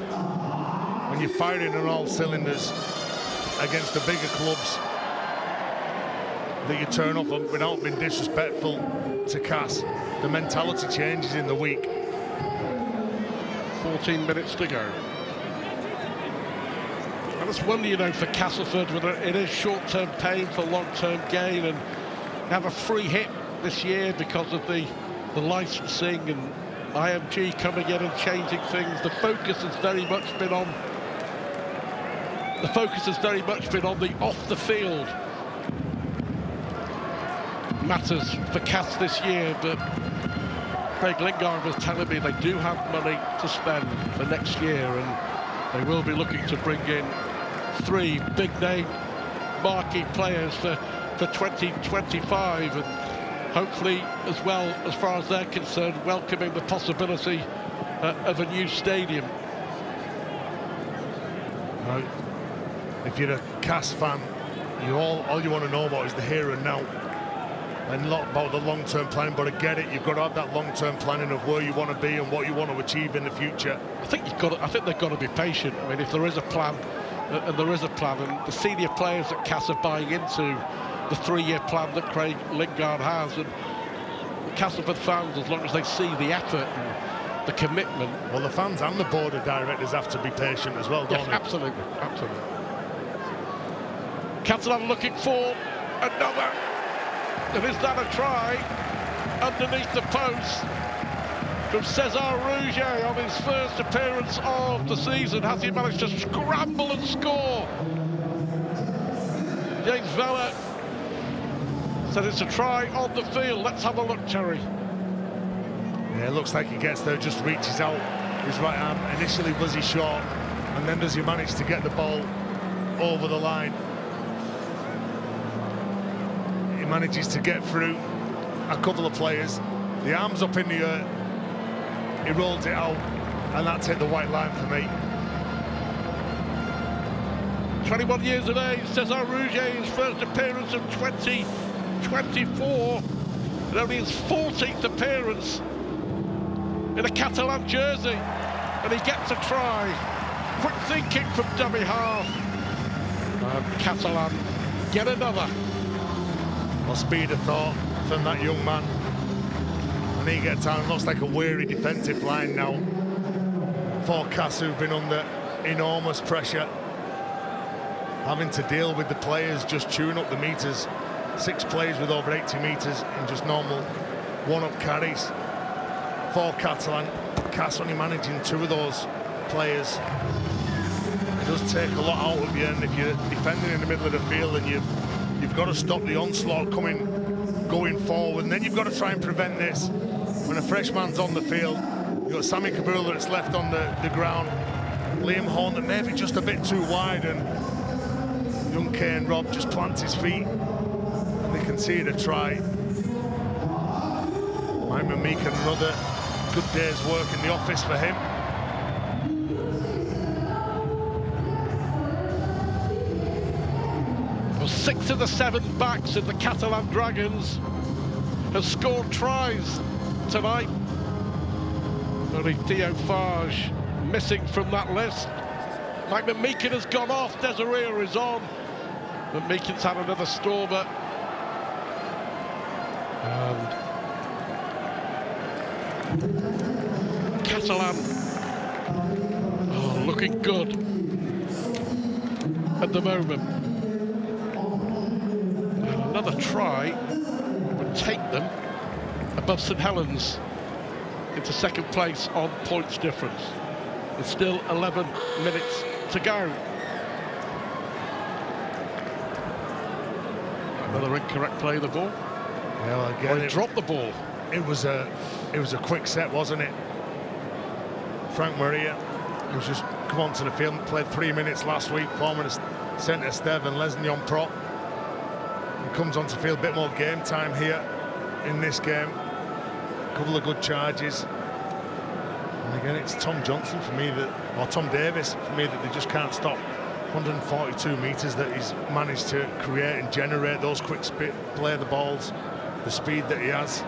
When you're firing on all cylinders against the bigger clubs, that you turn off without being disrespectful to Cass. The mentality changes in the week. 14 minutes to go. I just wonder, you know, for Castleford, whether it is short-term pain for long-term gain, and have a free hit this year because of the licensing and IMG coming in and changing things. The focus has very much been on the off-the-field matters for Cass this year, but Craig Lingard was telling me they do have money to spend for next year, and they will be looking to bring in 3 big-name marquee players for 2025, and hopefully, as well, as far as they're concerned, welcoming the possibility of a new stadium. Right. If you're a Cass fan, all you want to know about is the here and now, and not about the long-term planning. But I get it, you've got to have that long-term planning of where you want to be and what you want to achieve in the future. I think they've got to be patient. I mean, if there is a plan, and there is a plan, and the senior players at Cass are buying into the 3-year plan that Craig Lingard has, and the Castleford fans, as long as they see the effort and the commitment. Well, the fans and the board of directors have to be patient as well, don't they? Absolutely, absolutely. Catalan looking for another. And is that a try underneath the post from Cesar Rouget on his first appearance of the season? Has he managed to scramble and score? James Vella said it's a try on the field. Let's have a look, Terry. Yeah, it looks like he gets there, just reaches out his right arm. Initially was he short, and then does he manage to get the ball over the line? He manages to get through a couple of players. The arm's up in the air, he rolls it out, and that's hit the white line for me. 21 years of age, Cesar Rouget, his first appearance of 2024, and only his 14th appearance in a Catalan jersey, and he gets a try. Quick thinking from dummy half. Catalan get another. Well, speed of thought from that young man, and he gets on. Looks like a weary defensive line now for Cass, who've been under enormous pressure. having to deal with the players just chewing up the meters. 6 players with over 80 meters in just normal one-up carries for Catalan. Cass only managing 2 of those players. It does take a lot out of you, and if you're defending in the middle of the field, and you've got to stop the onslaught going forward, and then you've got to try and prevent this. When a fresh man's on the field, you've got Sammy Kabula that's left on the ground, Liam Horn that maybe just a bit too wide, and young Kane Robb just plants his feet, and they concede a try. Mike Meekin, another good day's work in the office for him. Well, 6 of the 7 backs of the Catalan Dragons have scored tries tonight. Only Theo Farge missing from that list. Mike Meekin has gone off, Desiree is on. But Meekin's had another stormer. And Catalan looking good at the moment. And another try would take them above St Helens into second place on points difference. There's still 11 minutes to go. Another incorrect play of the ball. Yeah, well, again, it dropped the ball. It was a quick set, wasn't it? Frank Maria, who's just come onto the field and played 3 minutes last week, forming a centre Stev and Lesnion prop. He comes onto the field, a bit more game time here in this game. A couple of good charges. And again, it's Tom Johnson for me or Tom Davis for me, that they just can't stop. 142 metres that he's managed to create and generate those quick play the balls, the speed that he has.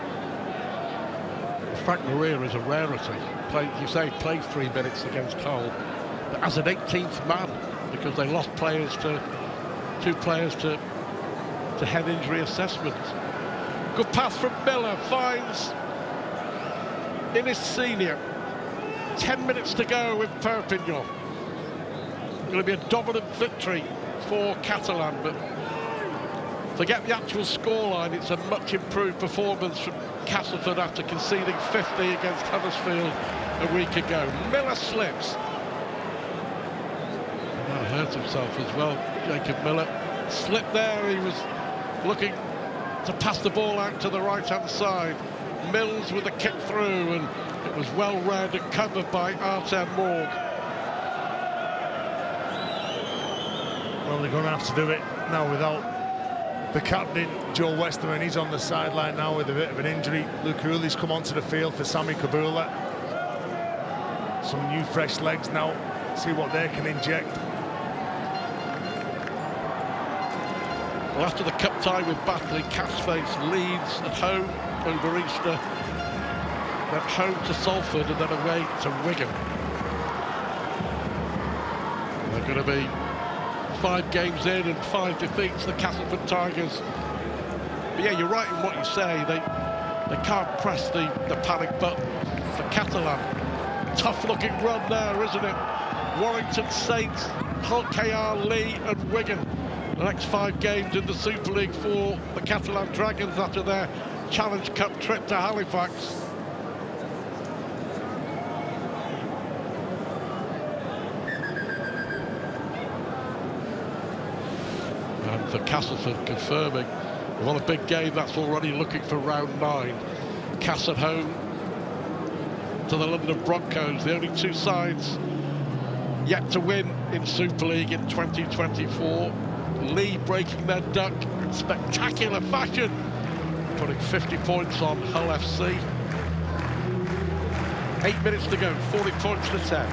Frank Maria is a rarity. Played 3 minutes against Hull, but as an 18th man, because they lost two players to head injury assessment. Good pass from Miller, finds Innis Senior. 10 minutes to go with Perpignan. Going to be a dominant victory for Catalan, but forget the actual scoreline, it's a much improved performance from Castleford after conceding 50 against Huddersfield a week ago. Miller slips. He might have hurt himself as well, Jacob Miller. Slipped there, he was looking to pass the ball out to the right-hand side. Mills with a kick through, and it was well read and covered by Artem Morg. Well, they're going to have to do it now without the captain, Joe Westerman. He's on the sideline now with a bit of an injury. Luke Hooley's come onto the field for Sammy Kabula. Some new fresh legs now. See what they can inject. Well, after the cup tie with Batley, Cass face Leeds at home over Easter, then home to Salford and then away to Wigan. They're going to be 5 games in and 5 defeats, the Castleford Tigers. But yeah, you're right in what you say. They can't press the panic button for Catalan. Tough looking run there, isn't it? Warrington Saints, Hull KR, Lee and Wigan. The next 5 games in the Super League for the Catalan Dragons after their Challenge Cup trip to Halifax. And for Castleford confirming, what a big game, that's already looking for round 9. Cass at home to the London Broncos, the only 2 sides yet to win in Super League in 2024. Lee breaking their duck in spectacular fashion, putting 50 points on Hull FC. 8 minutes to go, 40 points to 10.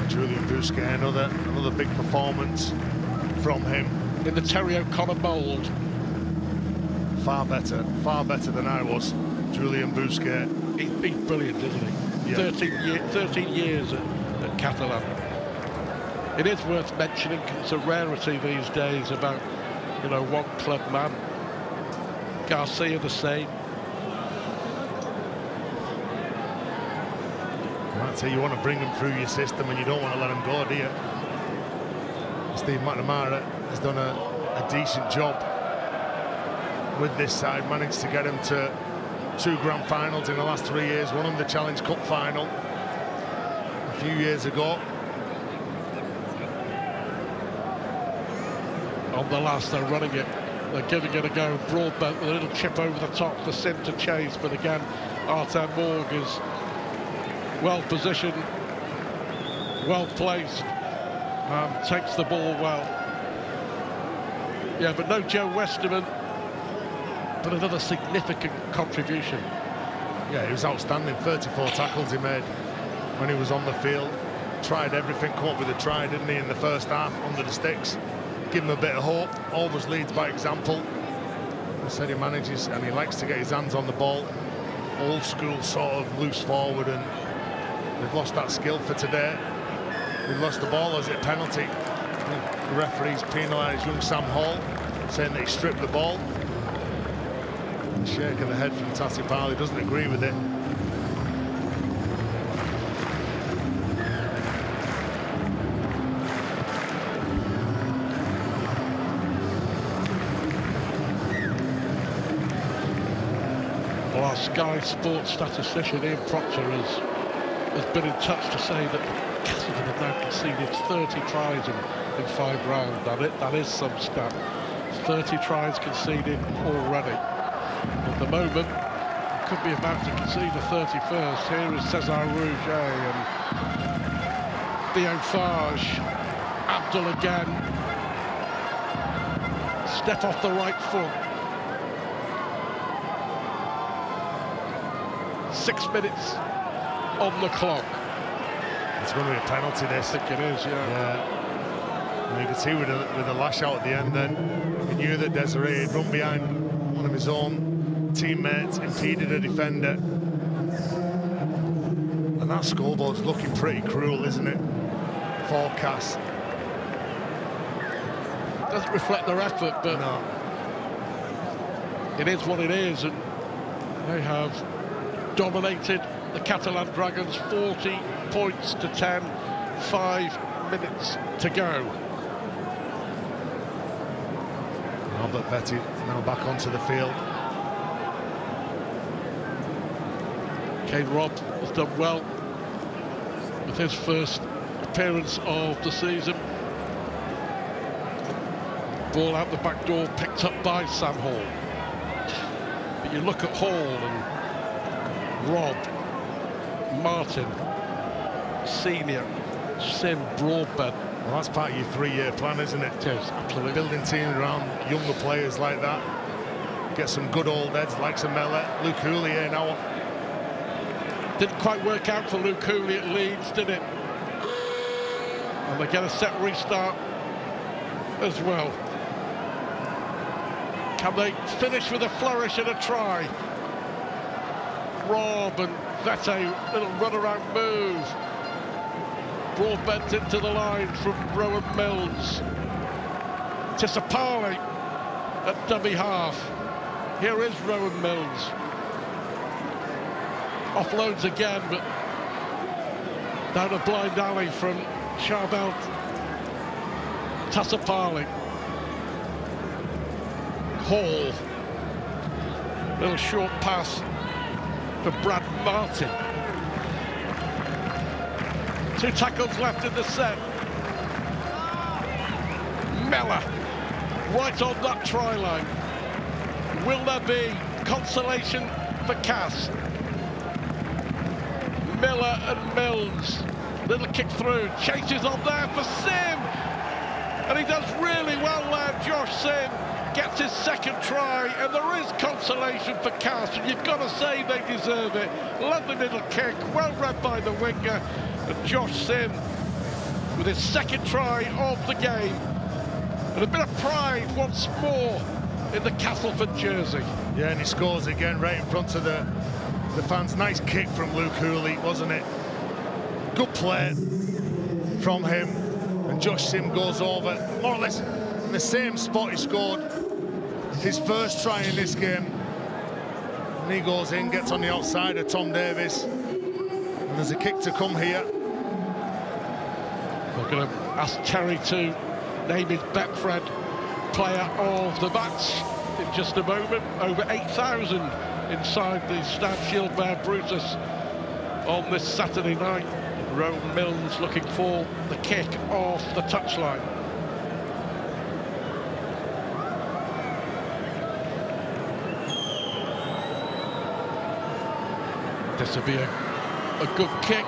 Julian Bousquet, another big performance from him. In the Terry O'Connor mould. Far better than I was. Julian Bousquet. He's brilliant, isn't he? Yeah. 13 years at Catalan. It is worth mentioning, it's a rarity these days about, one club man. Garcia the same. I'd say you want to bring them through your system and you don't want to let them go, do you? Steve McNamara has done a decent job with this side, managed to get him to 2 grand finals in the last 3 years, won him the Challenge Cup final a few years ago. On the last, they're running it, they're giving it a go. Broadbent with a little chip over the top for Sim to chase, but again, Arthur Morg is well positioned, well placed, takes the ball well. Yeah, but no Joe Westerman, but another significant contribution. Yeah, he was outstanding. 34 tackles he made when he was on the field. Tried everything, come up with a try, didn't he, in the first half under the sticks. Give him a bit of hope, always leads by example. I said he manages and he likes to get his hands on the ball. Old school sort of loose forward, and they've lost that skill for today. They lost the ball as a penalty. The referees penalised young Sam Hall, saying that he stripped the ball. A shake of the head from Tassi Parley, doesn't agree with it. Well, our Sky Sports statistician Ian Proctor has been in touch to say that Castleford have now conceded 30 tries in 5 rounds. That is some stat. 30 tries conceded already. At the moment, could be about to concede the 31st. Here is Cesar Rouget and Theo Farge. Abdul again. Step off the right foot. 6 minutes on the clock. It's going to be a penalty, this. I think it is, yeah. And you can see with the lash out at the end then, he knew that Desiree had run behind one of his own teammates, impeded a defender. And that scoreboard's looking pretty cruel, isn't it? Forecast. Doesn't reflect their effort, but no. It is what it is, and they have dominated the Catalan Dragons 40 points to 10, 5 minutes to go. Albert Vetti now back onto the field. Kane Robb has done well with his first appearance of the season. Ball out the back door, picked up by Sam Hall. But you look at Hall and Robb, Martin, Senior, Sim, Broadbent. Well, that's part of your 3-year plan, isn't it? It is, absolutely. Building teams around younger players like that. Get some good old heads like Samela, Luke Hooley now. Didn't quite work out for Luke Hooley at Leeds, did it? And they get a set restart as well. Can they finish with a flourish and a try? Robb and Vete, little run-around move. Broadbent into the line from Rowan Mills. Tisapali at dummy half. Here is Rowan Mills. Offloads again, but down a blind alley from Charbel Tisapali. Hall. Little short pass for Brad Martin. 2 tackles left in the set. Mellor right on that try line. Will there be consolation for Cass? Miller and Mills. Little kick through. Chases on there for Sim. And he does really well there, Josh Sim. Gets his second try, and there is consolation for Cass, and you've got to say they deserve it. Lovely little kick, well read by the winger. And Josh Sim with his second try of the game. And a bit of pride once more in the Castleford jersey. Yeah, and he scores again right in front of the fans. Nice kick from Luke Hooley, wasn't it? Good play from him. And Josh Sim goes over, more or less in the same spot he scored his first try in this game. And he goes in, gets on the outside of Tom Davis. And there's a kick to come here. We're going to ask Terry to name his Betfred player of the match in just a moment. Over 8,000 inside the Stade Gilbert Brutus on this Saturday night. Rowan Milnes looking for the kick off the touchline. This will be a good kick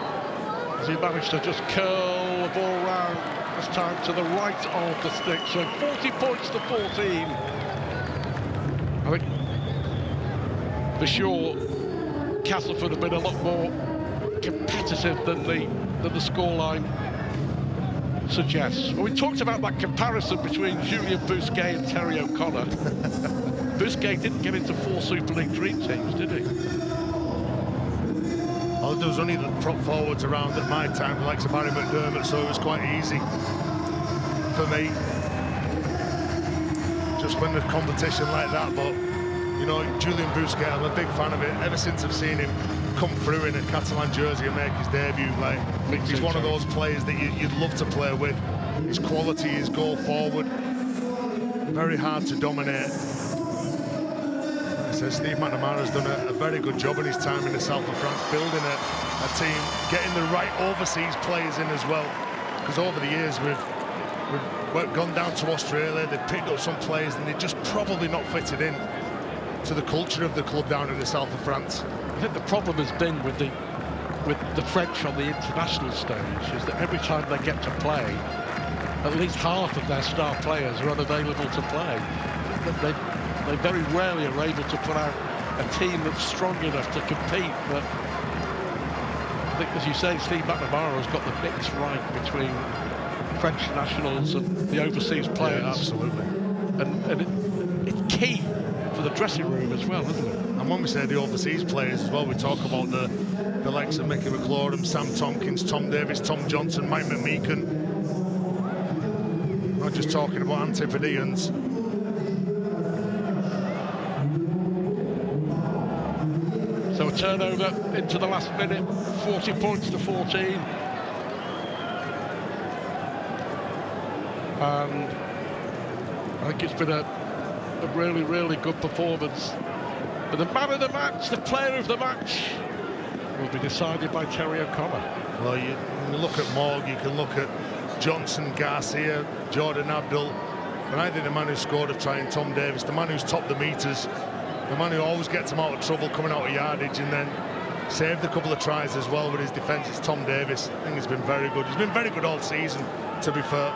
as he managed to just curl the ball round, this time to the right of the stick. So 40 points to 14. I think for sure Castleford have been a lot more competitive than the scoreline suggests. Well, we talked about that comparison between Julien Bousquet and Terry O'Connor. Bousquet didn't get into 4 Super League dream teams, did he? Well, there was only the prop forwards around at my time, the likes of Barry McDermott, so it was quite easy for me. Just win the competition like that, but you know, Julien Bousquet, I'm a big fan of it. Ever since I've seen him come through in a Catalan jersey and make his debut, like, he's one of those players that you'd love to play with. His quality, his goal forward, very hard to dominate. So Steve McNamara's done a very good job in his time in the south of France, building a team, getting the right overseas players in as well. Because over the years we've gone down to Australia, they've picked up some players and they've just probably not fitted in to the culture of the club down in the south of France. I think the problem has been with the French on the international stage is that every time they get to play, at least half of their star players are unavailable to play. They very rarely are able to put out a team that's strong enough to compete. But I think, as you say, Steve McNamara has got the mix right between French nationals and the overseas players. Yeah, absolutely. And it's key for the dressing room as well, isn't it? And when we say the overseas players as well, we talk about the likes of Mickey McLaurin, Sam Tompkins, Tom Davis, Tom Johnson, Mike McMeekan. Not just talking about Antipodeans. So a turnover into the last minute, 40 points to 14. And I think it's been a really, really good performance. But the man of the match, the player of the match, will be decided by Terry O'Connor. Well, you look at Morg, you can look at Johnson, Garcia, Jordan Abdul, but I think the man who scored a try, Tom Davis, the man who's topped the meters, the man who always gets him out of trouble coming out of yardage and then saved a couple of tries as well with his defence, is Tom Davis. I think he's been very good. He's been very good all season, to be fair.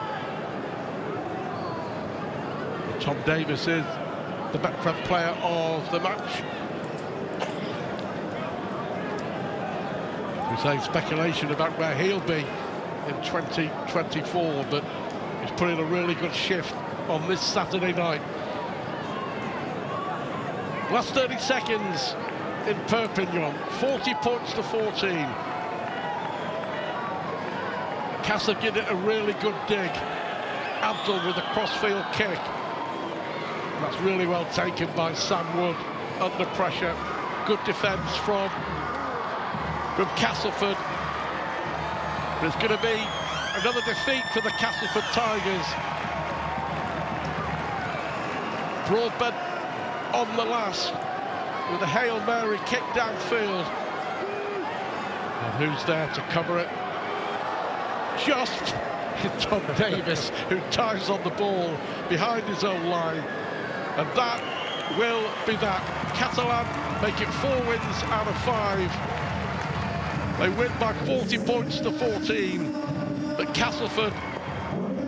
Tom Davis is the Betfred player of the match. We say speculation about where he'll be in 2024, but he's put in a really good shift on this Saturday night. Last 30 seconds in Perpignan, 40 points to 14. Casa did it a really good dig. Abdul with a crossfield kick. That's really well taken by Sam Wood under pressure. Good defence from Castleford. There's going to be another defeat for the Castleford Tigers. Broadbent on the last with a Hail Mary kick downfield. And who's there to cover it? Just Tom Davis, who dives on the ball behind his own line. And that will be that. Catalan make it 4 wins out of 5. They win by 40 points to 14. But Castleford,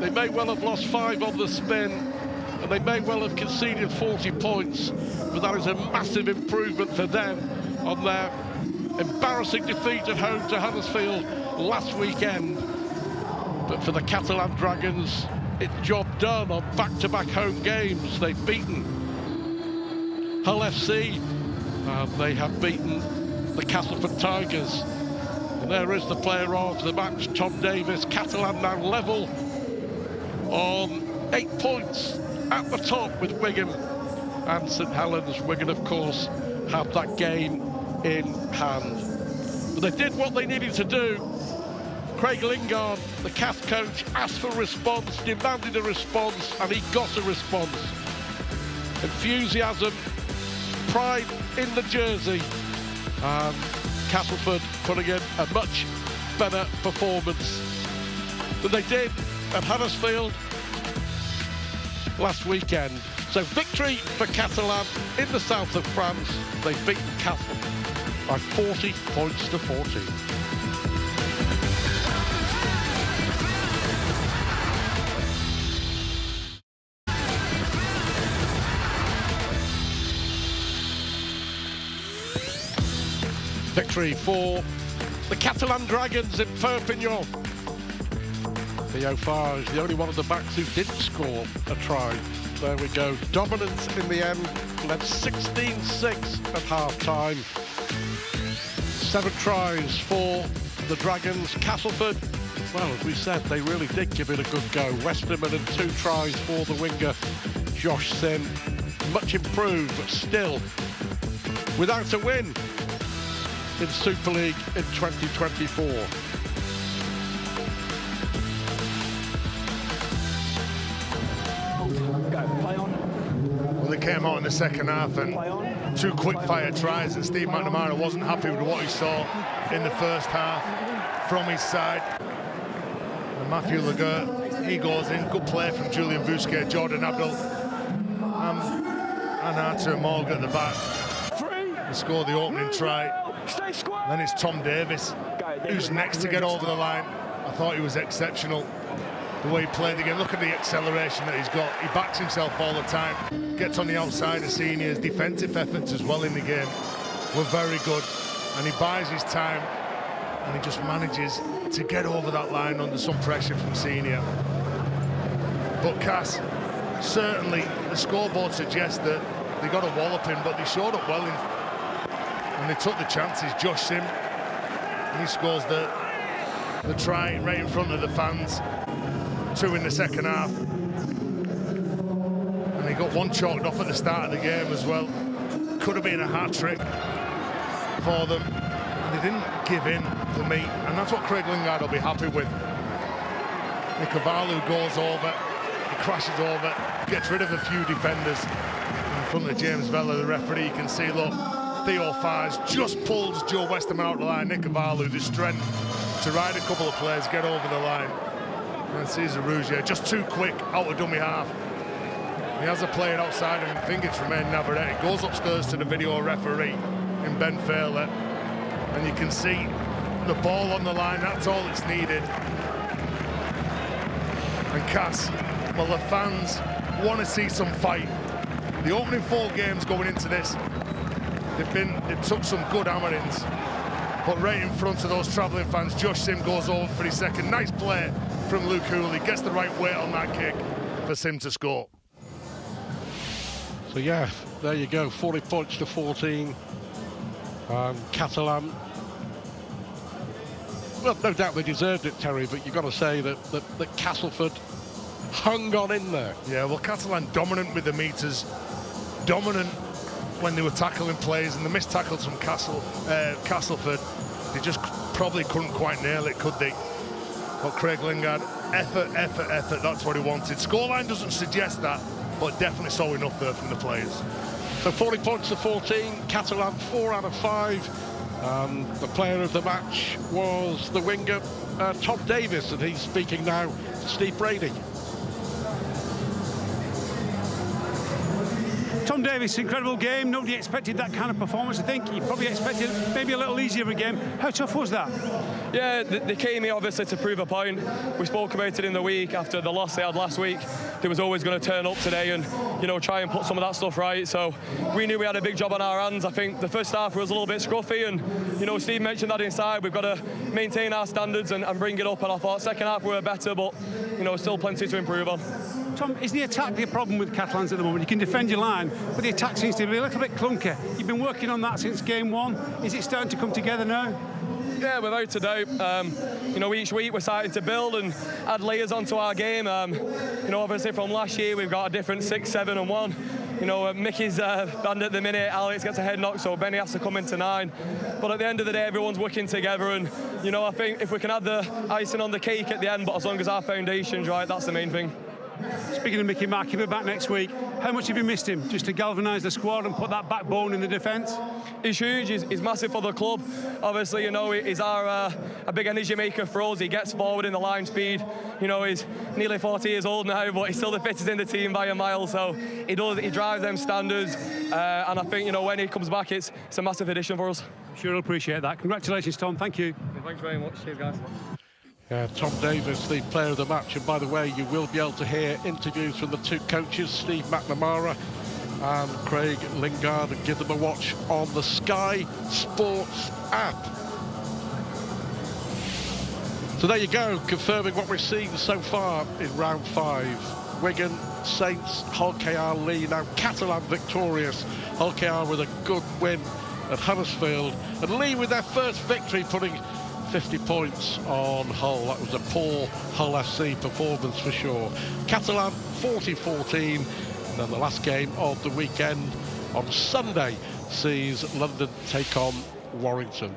they may well have lost 5 on the spin, and they may well have conceded 40 points, but that is a massive improvement for them on their embarrassing defeat at home to Huddersfield last weekend. But for the Catalan Dragons, it's job done on back-to-back home games. They've beaten Hull FC, and they have beaten the Castleford Tigers. And there is the player of the match, Tom Davis. Catalan now level on 8 points at the top with Wigan and St Helens. Wigan, of course, have that game in hand. But they did what they needed to do. Craig Lingard, the CAS coach, asked for a response, demanded a response, and he got a response. Enthusiasm, pride in the jersey, and Castleford putting in a much better performance than they did at Huddersfield last weekend. So victory for Catalans in the south of France. They've beaten Castle by 40 points to 14. Victory for the Catalan Dragons in Perpignan. Theo Farr is the only one of the backs who didn't score a try. There we go. Dominance in the end. Led 16-6 at half-time. 7 tries for the Dragons. Castleford, well, as we said, they really did give it a good go. Westerman and 2 tries for the winger, Josh Sim. Much improved, but still without a win in Super League in 2024. Well, they came out in the second half and 2 quick-fire tries, and Steve McNamara wasn't happy with what he saw in the first half from his side. And Matthew Laguerre, he goes in. Good play from Julian Bousquet, Jordan Abdul, and Arthur Morgan at the back. They scored the opening try. Then it's Tom Davis, who's next to get over the line. I thought he was exceptional, the way he played the game. Look at the acceleration that he's got. He backs himself all the time, gets on the outside of seniors. Defensive efforts as well in the game were very good, and he buys his time, and he just manages to get over that line under some pressure from senior. But CAS, certainly the scoreboard suggests that they got a wallop in, but they showed up well and they took the chances. Josh Sim, he scores the try right in front of the fans. 2 in the second half. And he got 1 chalked off at the start of the game as well. Could have been a hat-trick for them. And they didn't give in for me. And that's what Craig Lingard will be happy with. Nikavalu goes over, he crashes over, gets rid of a few defenders. In front of James Vella, the referee, you can see, look, Theo Farrs just pulls Joe Westerman out the line. Nikavalu, the strength to ride a couple of players, get over the line. And Cesar Rougier, just too quick, out of dummy half. He has a player outside him, I think it's Romain Navarrete. Goes upstairs to the video referee in Ben Fairley. And you can see the ball on the line, that's all it's needed. And CAS, well, the fans want to see some fight. The opening 4 games going into this, they've took some good hammerings. But right in front of those travelling fans, Josh Sim goes over for his second. Nice play from Luke Hooley, gets the right weight on that kick for Sim to score. So yeah, there you go, 40 points to 14. Catalan, well, no doubt they deserved it, Terry, but you've got to say that Castleford hung on in there. Yeah, well, Catalan dominant with the meters, dominant when they were tackling players, and the missed tackles from Castleford, they just probably couldn't quite nail it, could they? But Craig Lingard, effort, that's what he wanted. Scoreline doesn't suggest that, but definitely saw enough there from the players. So 40 points to 14, Catalan 4 out of 5. The player of the match was the winger, Tom Davis, and he's speaking now to Steve Brady. Tom Davis, incredible game. Nobody expected that kind of performance. I think you probably expected maybe a little easier of a game. How tough was that? Yeah, they came here obviously to prove a point. We spoke about it in the week after the loss they had last week. They was always going to turn up today and, you know, try and put some of that stuff right. So we knew we had a big job on our hands. I think the first half was a little bit scruffy, and, you know, Steve mentioned that inside. We've got to maintain our standards and bring it up. And I thought second half we were better, but, you know, still plenty to improve on. Tom, is the attack the problem with Catalans at the moment? You can defend your line, but the attack seems to be a little bit clunky. You've been working on that since game 1. Is it starting to come together now? Yeah, without a doubt. You know, each week we're starting to build and add layers onto our game. You know, obviously from last year we've got a different 6, 7 and 1. You know, Mickey's banned at the minute, Alex gets a head knock, so Benny has to come into 9. But at the end of the day, everyone's working together, and, you know, I think if we can add the icing on the cake at the end, but as long as our foundation's right, that's the main thing. Speaking of Mickey Mark, he'll be back next week. How much have you missed him, just to galvanise the squad and put that backbone in the defence? He's huge, he's massive for the club. Obviously, you know, he's a big energy maker for us. He gets forward in the line speed. You know, he's nearly 40 years old now, but he's still the fittest in the team by a mile. So he drives them standards. And I think, you know, when he comes back, it's a massive addition for us. Sure, I'll appreciate that. Congratulations, Tom. Thank you. Thanks very much. Cheers, guys. Tom Davis, the player of the match, and by the way, you will be able to hear interviews from the two coaches, Steve McNamara and Craig Lingard, and give them a watch on the Sky Sports app. So there you go, confirming what we've seen so far in round 5. Wigan, Saints, Hull KR, Lee, now Catalan victorious. Hull KR with a good win at Huddersfield, and Lee with their first victory, putting 50 points on Hull. That was a poor Hull FC performance for sure. Catalan 40-14. And then the last game of the weekend on Sunday sees London take on Warrington.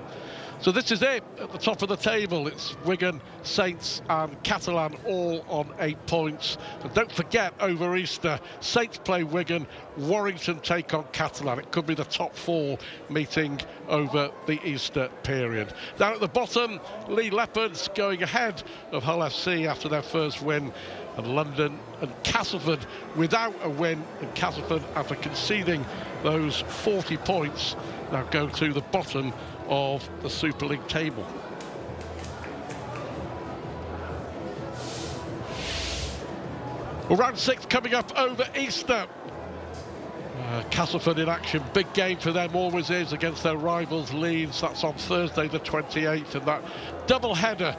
So this is it at the top of the table. It's Wigan, Saints and Catalan all on 8 points. And don't forget, over Easter, Saints play Wigan, Warrington take on Catalan. It could be the top 4 meeting over the Easter period. Down at the bottom, Lee Leopards going ahead of Hull FC after their first win. And London and Castleford without a win. And Castleford, after conceding those 40 points, now go to the bottom of the Super League table. Well, round 6 coming up over Easter. Castleford in action, big game for them, always is, against their rivals Leeds. That's on Thursday the 28th, and that double header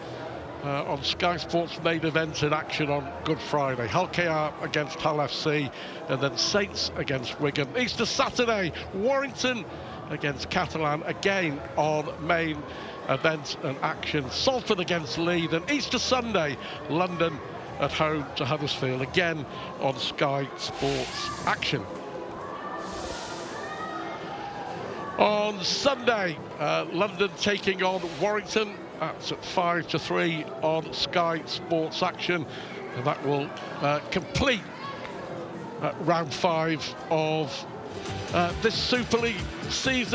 on Sky Sports main event in action on Good Friday. Hull KR against Hull FC, and then Saints against Wigan. Easter Saturday, Warrington against Catalan, again on main event and action. Salford against Lee. Then Easter Sunday, London at home to Huddersfield, again on Sky Sports action. On Sunday, London taking on Warrington. That's at 5-3 on Sky Sports action, and that will complete round 5 of this Super League season.